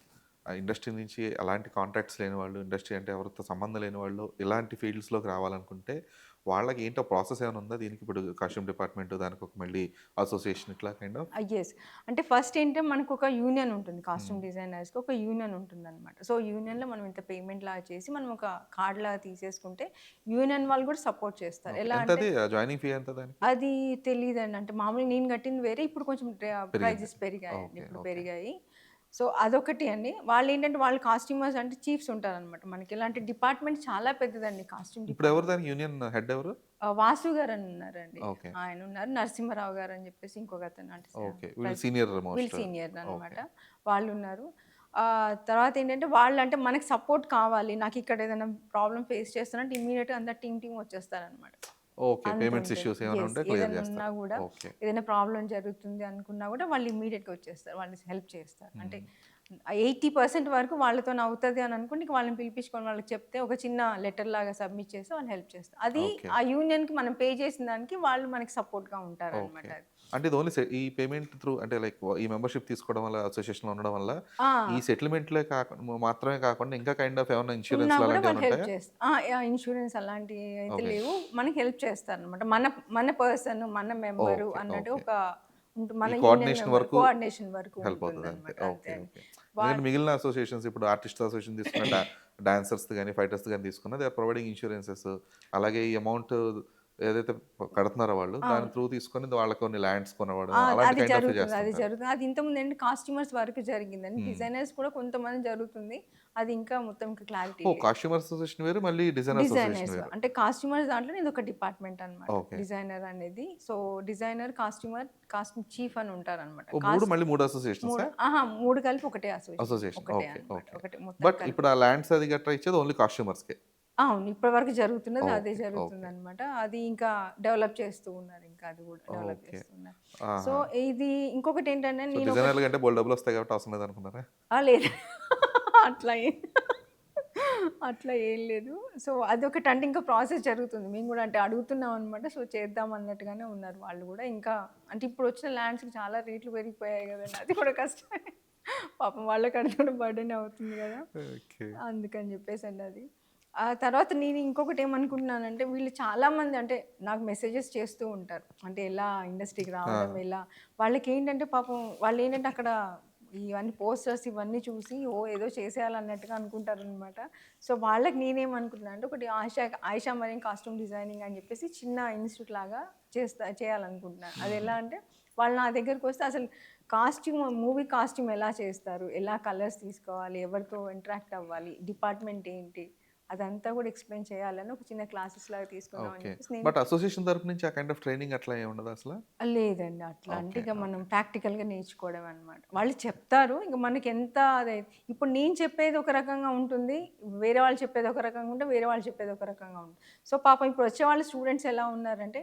ఇండస్ట్రీ నుంచి అలాంటి కాంటాక్ట్స్ లేని వాళ్ళు, ఇండస్ట్రీ అంటే ఎవరితో సంబంధం లేని వాళ్ళు ఇలాంటి ఫీల్డ్స్‌లోకి రావాలనుకుంటే వాళ్ళకి ఏంటో ప్రాసెస్ ఏమైనా ఉందా? దీనికి ఇప్పుడు కాస్ట్యూమ్ డిపార్ట్‌మెంట్ దానికి ఒక మళ్ళీ అసోసియేషన్ ఇట్లా కైండ్ ఆఫ్? యెస్. అంటే ఫస్ట్ ఏంటంటే మనకొక యూనియన్ ఉంటుంది. హ్మ్. కాస్ట్యూమ్ డిజైనర్స్‌కి ఒక యూనియన్ ఉంటుందనమాట. సో, యూనియన్‌లో మనం ఇంత పేమెంట్ లాగా చేసి మనం ఒక కార్డ్ లాగా తీసేసుకుంటే యూనియన్ వాళ్ళు కూడా సపోర్ట్ చేస్తారు. ఓకే. ఎలా అంటే ఎంతది జాయినింగ్ ఫీ ఎంత దానికి? అది తెలీదండి. అంటే మామూలుగా నేను కట్టింది వేరే. ఇప్పుడు కొంచెం పెరిగింది. ప్రైజెస్ పెరిగాయండి. ఓకే. ఇప్పుడు ఓకే. పెరిగాయి. సో, అదొకటి అండి. వాళ్ళేంటంటే వాళ్ళు కాస్ట్యూమర్స్ అంటే చీఫ్స్ ఉంటారనమాట. మనకి ఇలాంటి డిపార్ట్‌మెంట్ చాలా పెద్దదండి కాస్ట్యూమ్ ఇప్పుడు ఎవరు డిపార్ట్‌మెంట్. దానికి యూనియన్ హెడ్ ఎవరు? వాసు గారని ఉన్నారండి. ఓకే. ఆయనున్నారు. నరసింహారావు గారని చెప్పేసి ఇంకొకతను అంటే ఓకే. వీళ్ళు ప్రెస్ సీనియర్ వీళ్ళు మోస్ట్. Senior okay. అనమాట. వాళ్ళున్నారు. తర్వాతేంటంటే వాళ్ళంటే మనకి సపోర్ట్ కావాలి. నాకిక్కడ ఏదైనా ప్రాబ్లమ్ ఫేస్ చేస్తున్నట్టు ఇమ్మీడియేట్‌గా అందరు టీమ్ వచ్చేస్తారనమాట. ఓకే. పేమెంట్స్ అంతుంటది. ఇష్యూస్ ఏమైనా యెస్. ఉంటే క్లియర్ ఏదైనా ఉన్నా చేస్తారు. గూడా ఓకే. ఏదైనా ప్రాబ్లమ్ జరుగుతుంది అనుకున్నా గూడా వాళ్ళు ఇమ్మీడియేట్‌గా వచ్చేస్తారు. వాళ్ళు హెల్ప్ చేస్తారు. అంటే హ్మ్. 80% వరకు వాళ్ళతోని అవుతది అని అనుకుంటే ఇంక వాళ్ళని పిలిపించుకొని వాళ్ళకి చెప్తే ఒక చిన్న లెటర్ లాగా సబ్మిట్ చేసి వాళ్ళు హెల్ప్ చేస్తారు. అది ఓకే. ఆ యూనియన్‌కి మనం పే చేసిన దానికి వాళ్ళు మనకి సపోర్ట్‌గా ఉంటారనమాట ఓకే. అది. అంటే ఇది ఓన్లీ ఈ పేమెంట్ త్రూ అంటే లైక్ ఈ మెంబర్‌షిప్ తీసుకోవడం వల్ల అసోసియేషన్‌లో ఉండడం వల్ల ఆ! ఈ సెటిల్‌మెంట్‌లే మాత్రమే కాకుండా ఇంకా కైండ్ ఆఫ్ ఏమన్నా ఉన్నా ఇన్స్యూరెన్స్‌లు గూడా అలాంటివి వాళ్ళు ఏమైనా హెల్ప్ ఉంటాయా? యాహ్! ఇన్స్యూరెన్స్ అలాంటివి అయితే ఓకే. లేవు. మనకి హెల్ప్ చేస్తారనమాట. మన మన పర్సన్, మన మెంబరు ఓకే. అన్నట్టు ఓకే. ఒక మన కోఆర్డినేషన్ వరకు కోఆర్డినేషన్ వరకు హెల్ప్ అవుతుంది అంతే. ఉంటుందన్నమాట. అంతే ఓకే. అండి. ఓకే. ఎందుకంటే మిగిలిన అసోసియేషన్స్ ఇప్పుడు ఆర్టిస్ట్ అసోసియేషన్ తీసుకున్న డాన్సర్స్ గానీ, ఫైటర్స్ గానీ తీసుకున్న దే ఆర్ ప్రొవైడింగ్ ఇన్స్యూరెన్సెస్. అలాగే ఈ అమౌంట్ ఏదైతే కడుతున్నారో వాళ్ళు దాని త్రూ తీసుకొని వాళ్ళకి కొన్ని ల్యాండ్స్ కొనవడం అలాంటి అది కైండ్ ఆఫ్ జరుగుతుంది. అది చేస్తుంటారు. జరుగుతుంది. అది ఇంతకుముందు ఏంటి కాస్ట్యూమర్స్ వరకు జరిగిందండి. డిజైనర్స్ కూడా కొంతమంది జరుగుతుంది. అది ఇంకా మొత్తం ఇంకా క్లారిటీ లేదు. కాస్ట్యూమర్ అసోసియేషన్ వేరు, మళ్ళీ డిజైనర్ అసోసియేషన్ డిజైనర్స్ వేరు. అంటే కాస్ట్యూమర్స్ దాంట్లో ఇది ఒక డిపార్ట్మెంట్ అన్నమాట. ఓకే. డిజైనర్ అనేది. So designer, costumer, costume chief అని ఉంటారన్నమాట. 3 అసోసియేషన్స్. 3 కలిపి ఒకటే అసోసియేషన్. ఒకటే ఓకే. అన్నమాట. ఓకే. ఒకటే మొత్తం బట్ కలిపి. ఇప్పుడు ఆ ల్యాండ్స్ అది గట్రా ఇచ్చేది ఓన్లీ కాస్ట్యూమర్స్‌కే. అవును. ఇప్పటి వరకు జరుగుతున్నది అదే ఓకే. జరుగుతుందన్నమాట. అది ఇంకా డెవలప్ చేస్తూ ఉన్నారు. ఇంకా అది కూడా డెవలప్ ఓకే. చేస్తున్నారు. ఆహా! సో ఇది ఇంకొకటి ఏంటంటే సో నేను డిజైనర్‌లు కంటే బోలెడు డబ్బులు వస్తాయి కాబట్టి అవసరం లేదనుకున్నారా? లేదు. అట్లా ఏం అట్లా ఏం లేదు. సో అదొకటి అంటే ఇంకా ప్రాసెస్ జరుగుతుంది. మేము కూడా అంటే అడుగుతున్నాం అనమాట. సో చేద్దాం అన్నట్టుగానే ఉన్నారు వాళ్ళు కూడా. ఇంకా అంటే ఇప్పుడు వచ్చిన ల్యాండ్స్‌కి చాలా రేట్లు పెరిగిపోయాయి కదండీ! అది కూడా కష్టమే. పాపం వాళ్ళకి అది కూడా బర్డెన్ అవుతుంది కదా! ఓకే. అందుకని చెప్పేసండి అది. ఆ తర్వాత నేను ఇంకొకటి ఏమనుకుంటున్నానంటే వీళ్ళు చాలామంది అంటే నాకు మెసేజెస్ చేస్తూ ఉంటారు. అంటే ఎలా ఇండస్ట్రీకి రావడం ఎలా వాళ్ళకేంటంటే పాపం వాళ్ళేంటంటే అక్కడ ఇవన్నీ పోస్టర్స్ ఇవన్నీ చూసి ఏదో చేసేయాలన్నట్టుగా అనుకుంటారనమాట. సో వాళ్ళకి నేనేమనుకుంటున్నాను అంటే ఒకటి ఆయిషా మరీన్ కాస్ట్యూమ్ డిజైనింగ్ అని చెప్పేసి చిన్న ఇన్స్టిట్యూట్ లాగా చేయాలనుకుంటున్నాను. అది ఎలా అంటే వాళ్ళు నా దగ్గరికి వస్తే అసలు మూవీ కాస్ట్యూమ్ ఎలా చేస్తారు, ఎలా కలర్స్ తీసుకోవాలి, ఎవరితో ఇంటరాక్ట్ అవ్వాలి, డిపార్ట్మెంట్ ఏంటి, అదంతా కూడా ఎక్స్ప్లెయిన్ చేయాలని ఒక చిన్న క్లాసెస్ లాగా తీసుకుందాం అని ఓకే. చెప్పేసి బట్ అసోసియేషన్ తరపు నుంచి ఆ కైండ్ ఆఫ్ ట్రైనింగ్ అట్లా ఏమి ఉండదా అసలు? లేదండి. అట్లా అంటే ఓకే. ఇక మనం ప్రాక్టికల్‌గా నేర్చుకోవడం అనమాట. వాళ్ళు చెప్తారు. ఇంక మనకి ఎంత ఇప్పుడు నేను చెప్పేది ఒక రకంగా ఉంటుంది. వేరే వాళ్ళు చెప్పేది ఒక రకంగా ఉంటే, వేరే వాళ్ళు చెప్పేది ఒక రకంగా ఉంటుంది. సో, పాపం ఇప్పుడు వచ్చేవాళ్ళు స్టూడెంట్స్ ఎలా ఉన్నారంటే,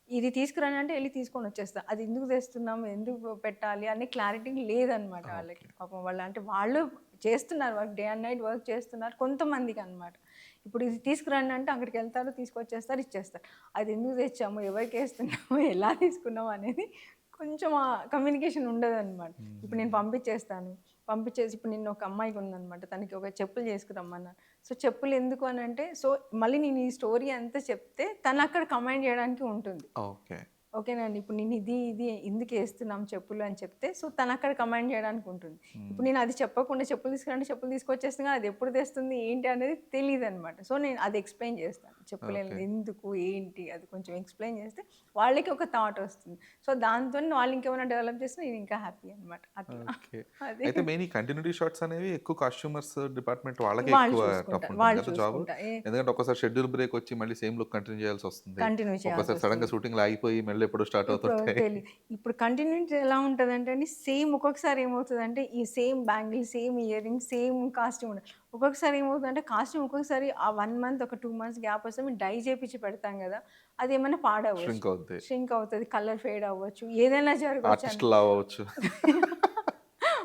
ఇది తీసుకురండి అంటే ఎళ్లి తీసుకొని వచ్చేస్తా. అది ఎందుకు తెస్తున్నాం, ఎందుకు పెట్టాలి అనే క్లారిటీ లేదనమాట వాళ్ళకి. ఓకే. పాపం అంటే వాళ్ళు చేస్తున్నారు work. Day and night work చేస్తున్నారు కొంతమందికి అనమాట. ఇప్పుడు ఇది తీసుకురండి అంటే అక్కడికెళ్తారు, తీసుకొచ్చేస్తారు, ఇచ్చేస్తారు. అది ఎందుకు తెచ్చాము, ఎవరికేస్తున్నాము, ఎలా తీసుకున్నాము అనేది కొంచెం కమ్యూనికేషన్ ఉండదనమాట. ఇప్పుడు నేను పంపించేస్తాను. పంపించేసి ఇప్పుడు నిన్న ఒక అమ్మాయికి ఉందనమాట. తనకి ఒక చెప్పులు చేసుకురమ్మన్నాను. సో చెప్పులు ఎందుకు అనంటే మళ్ళీ నేను ఈ స్టోరీ అంతా చెప్తే తను అక్కడ కమెంట్ చేయడానికి ఉంటుంది. ఓకే. ఓకేనండి. ఇప్పుడు నేను ఇది ఎందుకు ఏస్తున్నాం చెప్పులు అని చెప్తే తను అక్కడ కమాండ్ చేయడానికి ఉంటుంది. ఇప్పుడు నేను అది చెప్పకుండా చెప్పులు తీసుకురంటే చెప్పులు తీసుకొచ్చేస్తాను కానీ అది ఎప్పుడు తెస్తుంది ఏంటి అనేది తెలీదనమాట. సో నేను అది ఎక్స్‌ప్లెయిన్ చేస్తాను. చెప్పులు ఓకే. ఎందుకు ఏంటి అది కొంచెం ఎక్స్‌ప్లెయిన్ చేస్తే వాళ్ళకి ఒక థాట్ వస్తుంది. సో దాంతోని వాళ్ళు ఇంకేమైనా డెవలప్ చేస్తే నేను ఇంకా హ్యాపీ అనమాట. అట్లా. ఓకే. అది అయితే మెయిన్ ఈ కంటిన్యూటీ షాట్స్ అనేవి ఎక్కువ కాస్ట్యూమర్స్ డిపార్ట్మెంట్ వాళ్ళకే వాళ్ళు ఎక్కువ టఫ్ చూసుకుంటారు. ఉంటుంది వాళ్ళు కదా జాబ్. చూసుకుంటారు. ఎందుకంటే ఒక్కోసారి షెడ్యూల్ బ్రేక్ వచ్చి మళ్ళీ సేమ్ లుక్ కంటిన్యూ చేయాల్సి వస్తుంది. కంటిన్యూ చేయాల్సి ఒక్కోసారి సడన్‌గా వస్తుంది. షూటింగ్‌లు ఆగిపోయి మళ్ళీ ఎప్పుడో స్టార్ట్ ఇప్పుడు అవుతుంటాయి. ఇప్పుడు కంటిన్యూటీ ఎలా ఉంటదంటే అండి, సేమ్ ఒక్కొక్కసారి ఏమవుతదంటే, ఈ same bangle, same ear rings, same costume ఉంటది. ఒక్కొక్కసారి ఏమవుతుందంటే, కాస్ట్యూమ్ ఒక్కొక్కసారి ఆ 1 మంత్, ఒక 2 మంత్స్ గ్యాప్ వస్తే మేము డై చేపిచ్చి పెడతాం గదా! అదేమన్నా పాడవ్వచ్చు. ష్రింక్ అవుద్ది. ష్రింక్ అవుతది, కలర్ ఫేడ్ అవ్వచ్చు, ఏదైనా జరగొచ్చనమాట. ఆర్టిస్ట్‌లు లావు అవ్వచ్చు.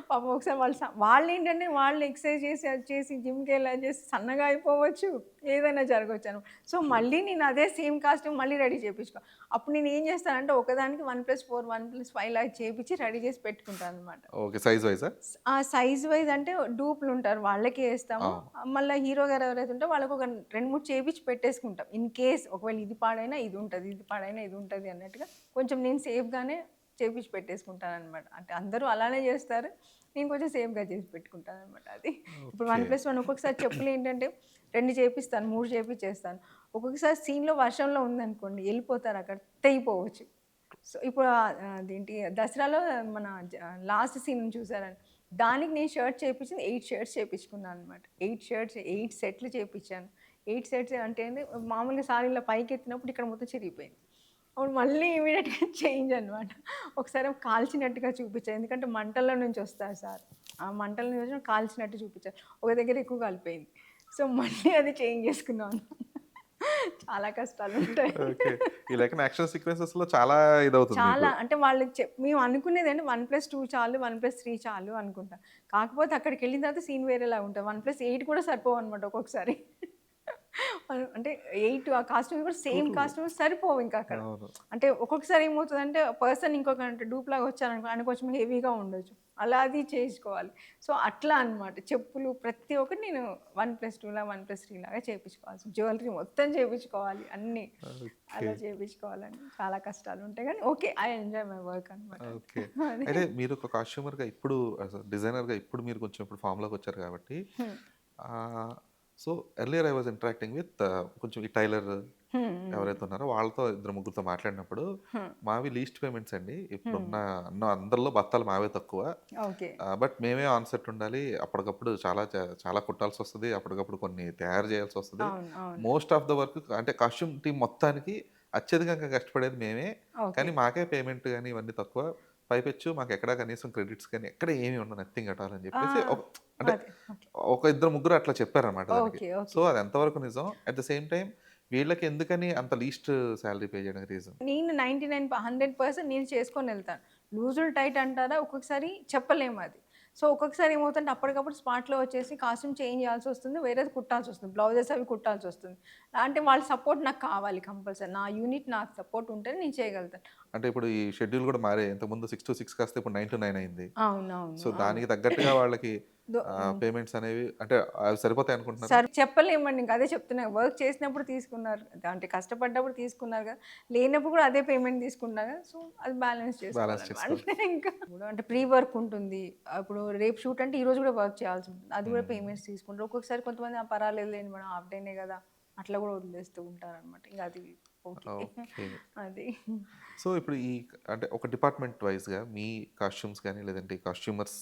పాపం ఒకసారి వాళ్ళేంటంటే వాళ్ళు ఎక్సర్సైజ్ చేసి, అది చేసి, జిమ్‌కెళ్ళి అది చేసి సన్నగా అయిపోవచ్చు, ఏదైనా జరగొచ్చనమాట. సో, మళ్ళీ నేను అదే సేమ్ కాస్ట్యూమ్ మళ్ళీ రెడీ చేపించుకోవాలి. అప్పుడు నేను ఏం చేస్తానంటే, ఒకదానికి 1+4, 1+5 లాగా చేపించి రెడీ చేసి పెట్టుకుంటాననమాట. ఓకే. సైజ్ వైజా? ఆ సైజ్ వైజ్ అంటే డూప్‌లుంటారు వాళ్ళకే ఏస్తాము. అవును. మళ్ళా హీరో గారు ఎవరైతే ఉంటారో వాళ్ళకి ఒక 2, 3 చేపించి పెట్టేసుకుంటాం. ఇన్ కేస్ ఒకవేళ ఇది పాడైనా ఇది ఉంటది, ఇది పాడైనా ఇది ఉంటది అన్నట్టుగా కొంచెం నేను సేఫ్‌గానే చేపించి పెట్టేసుకుంటాననమాట. అంటే అందరూ అలానే చేస్తారు. నేను కొంచెం సేఫ్‌గా చేసి పెట్టుకుంటాననమాట అది. ఇప్పుడు ఓకే. 1+1 ఒక్కొక్కసారి చెప్పులేంటంటే 2 చేపిస్తాను, 3 చేపిచ్చేస్తాను. ఒక్కొక్కసారి సీన్‌లో వర్షంలో ఉందనుకోండి ఎళ్ళిపోతారు అక్కడ తెగిపోవచ్చు. సో, ఇప్పుడు అదేంటి దసరాలో మన లాస్ట్ సీన్ చూసారండి. దానికి నేను షర్ట్ చేపించింది 8 షర్ట్స్ చేపించుకున్నాను అనమాట. 8 షర్ట్స్ 8 సెట్లు చేపించాను. 8 సెట్స్ అంటే ఏంది మామూలుగా సారీ ఇలా పైకెత్తినప్పుడు ఇక్కడ మొత్తం చిరిగిపోయింది. అప్పుడు మళ్ళీ ఇమ్మీడియేట్‌గా చేంజ్ అనమాట. ఒకసారి కాల్చినట్టుగా చూపించాను. ఎందుకంటే మంటల్లో నుంచి వస్తారు సార్. ఆ మంటల నుంచి కాల్చినట్టు చూపించారు. ఒక దగ్గర ఎక్కువ కాలిపోయింది. సో, మళ్ళీ అది చేంజ్ చేసుకున్నాను. చాలా కష్టాలుంటాయి. ఓకే. ఈ లెక్కన యాక్షన్ సీక్వెన్సెస్‌లో చాలా ఇదవుతుంది చాలా మీకు. అంటే వాళ్ళకి మేము అనుకునేదండి 1+2 చాలు, 1+3 చాలు అనుకుంటాం. కాకపోతే అక్కడికెళ్ళిన తర్వాత సీన్ వేరేలా ఉంటది. 1+8 కూడా సరిపోవనమాట ఒక్కొక్కసారి. అంటే 8 ఆ కాస్ట్యూమ్స్ కూడా సేమ్ కాస్ట్యూమ్స్ సరిపోవు ఇంకా అక్కడ. అవును. అంటే ఒక్కొక్కసారి ఏమవుతుందంటే పర్సన్ ఇంకొక అంటే డూప్‌లాగా వచ్చారనుకో ఆయన కొంచెం హెవీగా ఉండొచ్చు. అలా అది చేయించుకోవాలి. సో, అట్లా అన్నమాట. చెప్పులు ప్రతి ఒక్కటి నేను 1+2 1+3 లాగా చేపించుకోవాల్సి జ్యువెలరీ మొత్తం చేపించుకోవాలి అన్నీ. ఓకే. అలా చేపించుకోవాలని చాలా కష్టాలు ఉంటాయి కానీ okay. I enjoy my work అనమాట. ఓకే. అదే. అయితే మీరు ఒక కాస్ట్యూమర్‌గా ఇప్పుడు అసలు డిజైనర్‌గా ఇప్పుడు మీరు కొంచెం ఇప్పుడు ఫామ్‌లోకొచ్చారు కాబట్టి హ్మ్. ఆహ్, so, earlier I was interacting with కొంచెం ఈ టైలర్ హ్మ్. హ్మ్. ఎవరైతే ఉన్నారో వాళ్ళతో ఇద్దరు ముగ్గురితో మాట్లాడినప్పుడు హ్మ్. మావి లీస్ట్ పేమెంట్స్ అండి. హ్మ్. ఇప్పుడున్న అందరిలో బత్తాలు మావే తక్కువ. ఓకే. బట్ మేమే ఆన్ సెట్ ఉండాలి. అప్పటికప్పుడు చాలా కుట్టాల్సొస్తది. అప్పటికప్పుడు కొన్ని తయారు చేయాల్సొస్తది. అవును. అవును. మోస్ట్ ఆఫ్ ద వర్క్ అంటే కాస్ట్యూమ్ టీమ్ మొత్తానికి అత్యధికంగా కష్టపడేది మేమే. ఓకే. కానీ మాకే పేమెంట్ గాని ఇవన్నీ తక్కువ. పైపెచ్చు మాకెక్కడ కనీసం క్రెడిట్స్ గాని ఎక్కడ ఏమి ఉండవు. నథింగ్ అట్ ఆల్ అని ఆ! చెప్పేసి అంటే అదే. ఓకే. ఒక ఇద్దరు ముగ్గురు అట్లా చెప్పారన్నమాట దానికి. ఓకే. So, okay. అది ఎంతవరకు నిజం? అట్ ద సేమ్ టైమ్ వీళ్ళకి ఎందుకని అంత లీస్ట్ సాలరీ పే చేయడానికి రీజన్? నేను 100% నేను చేసుకొనెళ్తాను. లూజులు టైట్ అంటారా ఒక్కొక్కసారి చెప్పలేము అది. సో, ఒక్కొక్కసారి ఏమవుతుందంటే అప్పటికప్పుడు స్పాట్‌లో వచ్చేసి కాస్ట్యూమ్ చేంజ్ చేయాల్సొస్తుంది. వేరేది కుట్టాల్సొస్తుంది. బ్లౌజెస్ అవి కుట్టాల్సొస్తుంది. అంటే వాళ్ళ సపోర్ట్ నాకు కావాలి కంపల్సరీ. నా యూనిట్ నాకు సపోర్ట్ ఉంటేనే నేను చేయగలుగుతాను. అంటే ఇప్పుడు ఈ షెడ్యూల్ గూడా మారాయి. ఇంతకుముందు 6-6 కాస్త ఇప్పుడు 9-9 అయింది. అవునవును. సో, అవును. దానికి తగ్గట్టుగా వాళ్ళకి దొ హ్మ్. పేమెంట్స్ అనేవి అంటే అవి సరిపోతాయి అనుకుంటున్నారా? సరే చెప్పలేమండి. ఇంక అదే చెప్తున్నా. వర్క్ చేసినప్పుడు తీసుకున్నారు. అంటే కష్టపడ్డప్పుడు తీసుకున్నారు కదా! లేనప్పుడు కూడా అదే పేమెంట్ తీసుకుంటున్నారు కదా! సో, అది బ్యాలెన్స్ బ్యాలెన్స్ చేసుకోవాలనమాట. చేసుకోవాలి. ఇంకా ఇప్పుడు అంటే ప్రీ వర్క్ ఉంటుంది. ఇప్పుడు రేపు షూట్ అంటే ఈరోజు కూడా వర్క్ చేయాల్సి ఉంటుంది. అది కూడా హ్మ్. పేమెంట్స్ తీసుకుంటారు. ఒక్కొక్కసారి కొంతమంది పర్వాలేదులేండి మేడం హాఫ్ డేనే కదా! అట్లా కూడా వదిలేస్తూ ఉంటారనమాట. ఇంక అది ఓకే. ఓకే. అది. సో, ఇప్పుడు అంటే ఒక డిపార్ట్‌మెంట్ వైస్‌గా మీ కాస్ట్యూమ్స్ గాని, లేదంటే కాస్ట్యూమర్స్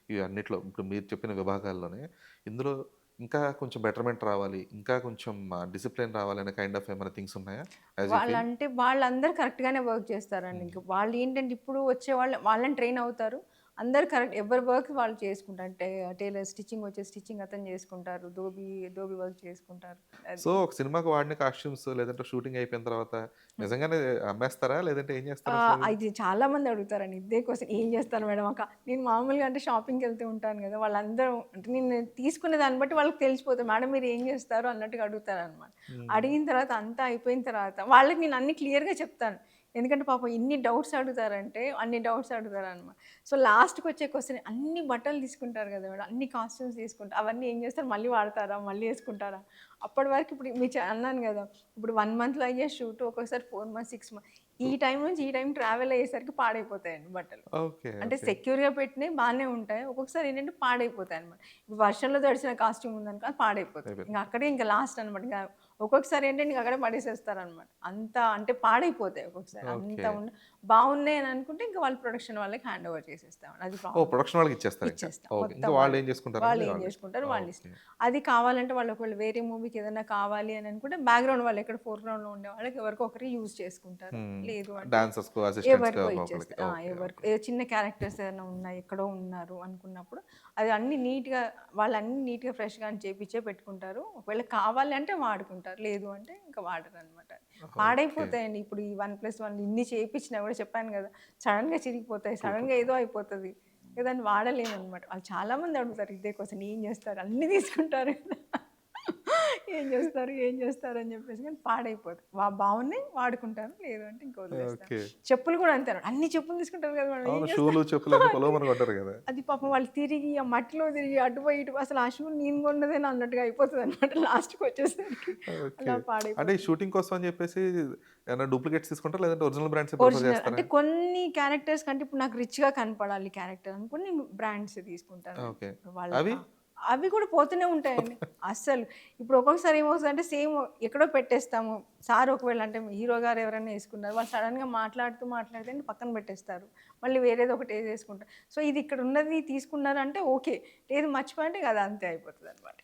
ఇవి అన్నిట్లో ఇప్పుడు మీరు చెప్పిన విభాగాల్లోనే ఇందులో ఇంకా కొంచెం బెటర్‌మెంట్ రావాలి. ఇంకా కొంచెం డిసిప్లిన్ రావాలనే కైండ్ ఆఫ్ ఏమైనా థింగ్స్ ఉన్నాయా? As you feel? వాళ్ళంటే వాళ్ళందరూ కరెక్ట్‌గానే వర్క్ చేస్తారండి. హ్మ్. ఇంక వాళ్ళేంటంటే ఇప్పుడు వచ్చేవాళ్ళు వాళ్ళని ట్రైన్ అవుతారు. అందరూ కరెక్ట్ ఎవరి వర్క్ వాళ్ళు చేసుకుంటారు. అంటే టైలర్ స్టిచ్చింగ్ వచ్చే స్టిచ్చింగ్ అతను చేసుకుంటారు. ధోబీ వర్క్ చేసుకుంటారు. సో, అది. ఒక సినిమాకి వాడిన కాస్ట్యూమ్స్ లేదంటే షూటింగ్ అయిపోయిన తర్వాత నిజంగానే అమ్మేస్తారా? లేదంటే ఏం చేస్తారసలవి? ఇది చాలా మంది అడుగుతారండి. ఇదే క్వెషన్ ఏం చేస్తారు మేడం నేను మామూలుగా అంటే షాపింగ్‌కెళ్తూ ఉంటాను గదా! వాళ్ళందరూ అంటే నేను తీసుకునే దాన్ని బట్టి వాళ్ళకి తెలిసిపోతది. మేడం మీరు ఏం చేస్తారు అన్నట్టుగా అడుగుతారనమాట. హ్మ్. అడిగిన తర్వాత అంతా అయిపోయిన తర్వాత వాళ్ళకి నేను అన్నీ క్లియర్‌గా చెప్తాను. ఎందుకంటే పాపం ఎన్ని డౌట్స్ అడుగుతారంటే అన్ని డౌట్స్ అడుగుతారనమాట. సో, లాస్ట్‌కొచ్చే క్వెషన్ అన్ని బట్టలు తీసుకుంటారు గదా మేడం! అన్ని కాస్ట్యూమ్స్ తీసుకుంటారు. అవన్నీ ఏం చేస్తారు? మళ్ళీ వాడతారా? మళ్ళీ యేసుకుంటారా? అప్పటి వరకు ఇప్పుడు అన్నాను గదా! ఇప్పుడు 1 మంత్‌లో అయ్యే షూట్ ఒక్కొక్కసారి 4 మంత్స్, 6 మంత్స్ ఈ టైం నుంచి ఈ టైం ట్రావెల్ అయ్యేసరికి పాడైపోతాయండి బట్టలు. ఓకే. అంటే ఓకే. సెక్యూర్‌గా పెట్టినయి బానే ఉంటాయి. ఒక్కొక్కసారి ఏంటంటే పాడైపోతాయన్నమాట. ఇప్పుడు వర్షంలో తడిసిన కాస్ట్యూమ్ ఉందనుకో అది పాడైపోతది. అయిపోయింది. ఇంక అక్కడే ఇంక లాస్ట్ అనమాట. ఇంక ఒక్కొక్కసారి ఏంటంటే ఇంక అక్కడే పడేసేస్తారనమాట. అంత అంటే పాడైపోతాయి ఒక్కొక్కసారి. అంత ఓకే. బాగున్నాయి అని అనుకుంటే ఇంక వాళ్ళు ప్రొడక్షన్ వాళ్ళకి హ్యాండ్ ఓవర్ చేసేస్తాం. అది ఓహ్! ప్రాబ్లమ్. ప్రొడక్షన్ వాళ్ళకిచ్చేస్తారింక. ఇచ్చేస్తాం. ఓకే. మొత్తం ఇంకా వాళ్ళే. వాళ్ళేం చేసుకుంటారనేది వాళ్ళేం వాళ్ళిష్టం. జేసుకుంటారో వాళ్ళిష్టం. ఓకే. అది కావాలంటే వాళ్ళు ఒకవేళ వేరే మూవీకి ఏదైనా కావాలి అని అనుకుంటే బ్యాక్‌గ్రౌండ్ వాళ్ళు ఎక్కడ ఫోర్‌గ్రౌండ్‌లో ఉండే వాళ్ళకి ఎవరికో ఒకరికి యూజ్ చేసుకుంటారు. హ్మ్. లేదు అంటే డాన్సర్స్‌కో, అసిస్టెంట్స్‌కో ఎవరికో ఒక్కొక్కళ్ళకి. ఇచ్చేస్తారు. ఓకే. ఎవరికో ఓకే. ఏదో చిన్న క్యారెక్టర్స్ ఏదైనా ఉన్నాయి, ఎక్కడో ఉన్నారు అనుకున్నప్పుడు అది అన్నీ నీట్‌గా వాళ్ళన్నీ నీట్‌గా ఫ్రెష్‌గా అని చేపిచ్చే పెట్టుకుంటారు. ఒకవేళ కావాలి అంటే వాడుకుంటారు. లేదు అంటే ఇంక వాడరనమాట. ఓకే. పాడైపోతాయండి. ఇప్పుడు ఈ 1+1 ఇన్ని చేపిచ్చినా కూడా చెప్పాను గదా! సడెన్‌గా చిరిగిపోతాయి. ట్రూ. ట్రూ. సడెన్‌గా ట్రూ. ఏదో అయిపోతది. ఇక దాన్ని వాడలేమనమాట. వాళ్ళు చాలా మంది అడుగుతారు ఇదే క్వెషన్ ఏం జేస్తారు? అన్నీ తీసుకుంటారు కదా! ఏం జేస్తారు? ఏం జేస్తారు? అని జెప్పేసి కానీ పాడైపోతాయి. బావున్నాయి వాడుకుంటాను. లేదు అంటే ఇంక వదిలేస్తాను. ఓకే. చెప్పులు గూడా అంతే. అన్ని చెప్పులు తీసుకుంటారు కదా మేడం ఏం అవును. షూలు, జేస్తారు? చెప్పులన్నీ అన్ని పొలోమని కొంటారు గదా! అది పాపం వాళ్ళు తిరిగి ఆ మట్టిలో తిరిగి అటు పోయి ఇటు పోయి అసలు ఆ షూ నేను కొన్నదేనా అన్నట్టుగా అయిపోతదనమాట లాస్ట్‌కొచ్చేసరికి. ఓకే. అలా అంటే ఈ పాడైపోతుంది. షూటింగ్ కోసం అని జెప్పేసి ఏమైనా డూప్లికేట్స్ తీసుకుంటారా? లేదంటే ఒరిజినల్ బ్రాండ్సే ప్రిఫర్ ఒరిజినల్ చేస్తారా? అంటే కొన్ని క్యారెక్టర్స్ కంటే ఇప్పుడు నాకు రిచ్‌గా కనపడాలి క్యారెక్టర్ అనుకోని నేను బ్రాండ్స్ తీసుకుంటానండి. ఓకే. ఇప్పుడు వాళ్ళకి అవి? అవి కూడా పోతూనే ఉంటాయండి. అస్సలు. ఇప్పుడు ఒక్కొక్కసారి ఏమవుతదంటే సేమ్ ఎక్కడో పెట్టేస్తాము. సార్ ఒకవేళ అంటే హీరో గారు ఎవరైనా యేసుకున్నారు. వాళ్ళు సడెన్‌గా మాట్లాడుతూ పక్కన పెట్టేస్తారు. మళ్ళీ వేరేది ఒకటి ఏసేసుకుంటారు. సో, ఇది ఇక్కడ ఉన్నది తీసుకున్నారంటే ఓకే. లేదు మర్చిపోయారంటే ఇక అది అంతే అయిపోతదనమాట.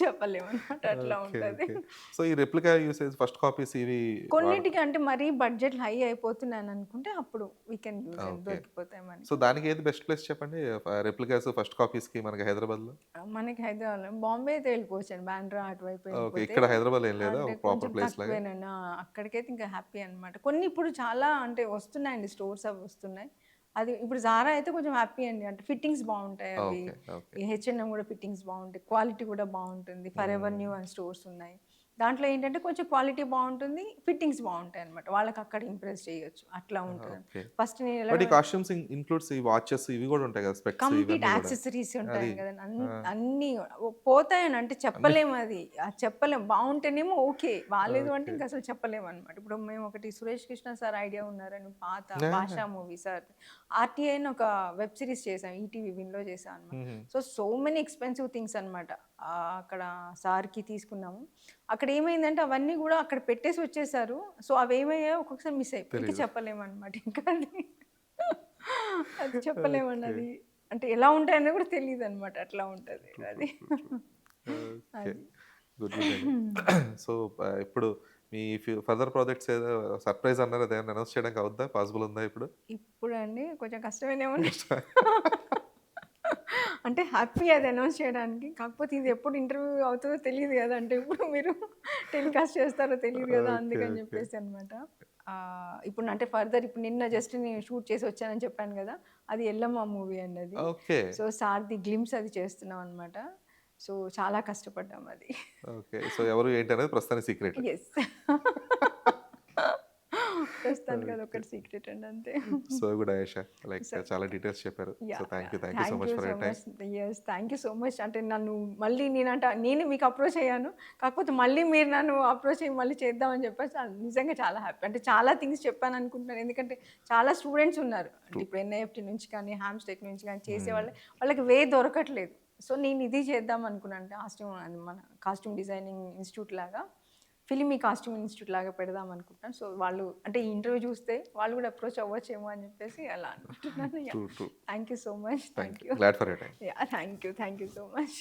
చెప్పలేమనమాట అట్లా ఓకే. ఉంటది. ఓకే. సో, ఈ రెప్లికా యూసేజ్ ఫస్ట్ కాపీస్ ఇవి కొన్నిటికి అంటే మరీ బడ్జెట్ హై అయిపోతున్నాయననుకుంటే అప్పుడు వీ కెన్ యూజ్ అండి. ఓకే. దొరికిపోతాయి సో, మనకి. దానికి ఏది బెస్ట్ ప్లేస్ చెప్పండి? రెప్లికాస్ ఫస్ట్ కాపీస్‌కి మనకి హైదరాబాద్‌లో? మనకి హైదరాబాద్‌లో బాంబే అయితే వెళ్ళిపోవచ్చండి. బాంద్రా అటువైపు ఓకే. వెళ్ళిపోతే ఇక్కడ హైదరాబాద్‌లో ఏం లేదా? అంటే ఒక కొంచెం ప్రాపర్ ప్లేస్ లాగా? తక్కువేనండి. అక్కడికైతే ఇంకా హ్యాపీ అనమాట. కొన్ని ఇప్పుడు చాలా అంటే వస్తున్నాయండి స్టోర్స్ అవి వస్తున్నాయి. అది ఇప్పుడు జారా అయితే కొంచెం హ్యాపీ అండి. అంటే ఫిట్టింగ్స్ బావుంటాయి అవి. ఓకే. ఓకే. ఈ హెచ్‌ఎన్‌ఎం కూడా ఫిట్టింగ్స్ బావుంటాయి. క్వాలిటీ కూడా బావుంటుంది. ఫర్ ఎవర్ హ్మ్. న్యూ అని స్టోర్స్ ఉన్నాయి. దాంట్లో ఏంటంటే కొంచెం క్వాలిటీ బాగుంటుంది, ఫిట్టింగ్స్ బాగుంటాయి అనమాట, వాళ్ళకి అక్కడ ఇంప్రెస్ చేయొచ్చు, అట్లా ఉంటుంది. ఓకే. ఫస్ట్ నేను ఎలా బట్ ఈ కాస్ట్యూమ్స్ ఇంక్లూడ్స్ ఈ వాచెస్ ఇవి కూడా ఉంటాయి కదా, స్పెక్స్ కంప్లీట్ ఇవన్నీ కూడా. యాక్సెసరీస్ ఉంటాయి అది కదా, ఆ, అన్నీ పోతాయని అంటే అన్ని చెప్పలేము, అది చెప్పలేము. బాగుంటేనేమో ఓకే, బాగాలేదు అంటే ఓకే. ఇంకా అసలు చెప్పలేము అనమాట. ఇప్పుడు మేము ఒకటి సురేష్ కృష్ణ సార్ ఐడియా ఉన్నారని, పాత ఆ, భాషా మూవీ సార్ ఆర్టీఐ అని ఒక వెబ్ సిరీస్ చేసాం, ఈటీవీ విన్లో చేసాం అనమాట. మ్మ్. సో మెనీ ఎక్స్పెన్సివ్ థింగ్స్ అనమాట. అక్కడ సార్కి తీసుకున్నాము. అక్కడ ఏమైందంటే అవన్నీ కూడా అక్కడ పెట్టేసి వచ్చేసారు. సో అవి ఏమయ్యాయో ఒక్కొక్కసారి మిస్ అయిపోయి ఇంకా తెలీదు. చెప్పలేము అనమాట. ఇంకా అది చెప్పలేమండి. ఓకే. అది అంటే ఎలా ఉంటాయని కూడా తెలియదు అనమాట, అట్లా ఉంటుంది అది. ఓకే. అది గుడ్ గుడ్ అండి. సో ఇప్పుడు మీ ఫర్దర్ ప్రాజెక్ట్స్ ఏదో సర్ప్రైజ్ అన్నారు, అదేమన్నా అనౌన్స్ చేయడానికి అవుద్దా, పాసిబుల్ ఉందా ఇప్పుడు? ఇప్పుడండి కొంచెం కష్టమేనేమో అంటే హ్యాపీ అది అనౌన్స్ చేయడానికి. కాకపోతే ఇది ఎప్పుడు ఇంటర్వ్యూ అవుతుందో తెలియదు కదా, అంటే ఇప్పుడు మీరు టెలికాస్ట్ చేస్తారో తెలియదు కదా, ఓకే. అందుకని ఓకే. చెప్పేసి అనమాట. ఇప్పుడు అంటే ఫర్దర్ ఇప్పుడు నిన్న జస్ట్ నేను షూట్ చేసి వచ్చానని చెప్పాను కదా, అది ఎల్లమ్మ మూవీ అండి అది. ఓకే. సో సార్ది గ్లిమ్స్ అది చేస్తున్నాం అనమాట. సో చాలా కష్టపడ్డాం అది. ఓకే. సో ఎవరు ఏంటి అనేది ప్రస్తుతానికి సీక్రెట్. ఎస్. ప్రస్తుతానికి అది ఓకే. ఒకటి సీక్రెట్ అండి అంతే. So good Ayesha, like so చాలా డీటెయిల్స్ చెప్పారు. So thank you so thank much you for so your time. Much. Yes, thank you so much. అంటే నన్ను మళ్ళీ నేను మీకు అప్రోచ్ అయ్యాను, కాకపోతే మళ్ళీ మీరు నన్ను అప్రోచ్ అయ్యి మళ్ళీ చేద్దామని చెప్పేసి నిజంగా చాలా హ్యాపీ. అంటే చాలా థింగ్స్ చెప్పాను అనుకుంటున్నాను, ఎందుకంటే చాలా స్టూడెంట్స్ ఉన్నారు, అంటే ఇప్పుడు ఎన్ఐఎఫ్టీ నుంచి కానీ హ్యామ్స్టెక్ నుంచి కానీ చేసేవాళ్ళు, వాళ్ళకి వే దొరకట్లేదు. సో నేను ఇది చేద్దాం అనుకున్నాను, మన కాస్ట్యూమ్ డిజైనింగ్ ఇన్స్టిట్యూట్ లాగా, ఫిలిమీ కాస్ట్యూమ్ ఇన్స్టిట్యూట్ లాగా పెడదాం అనుకుంటున్నాను. సో వాళ్ళు అంటే ఈ ఇంటర్వ్యూ చూస్తే వాళ్ళు కూడా అప్రోచ్ అవ్వచ్చేమో అని చెప్పేసి అలా అనుకుంటున్నాను. True true. Thank you so much. Thank you. Glad for your time. Thank you so much.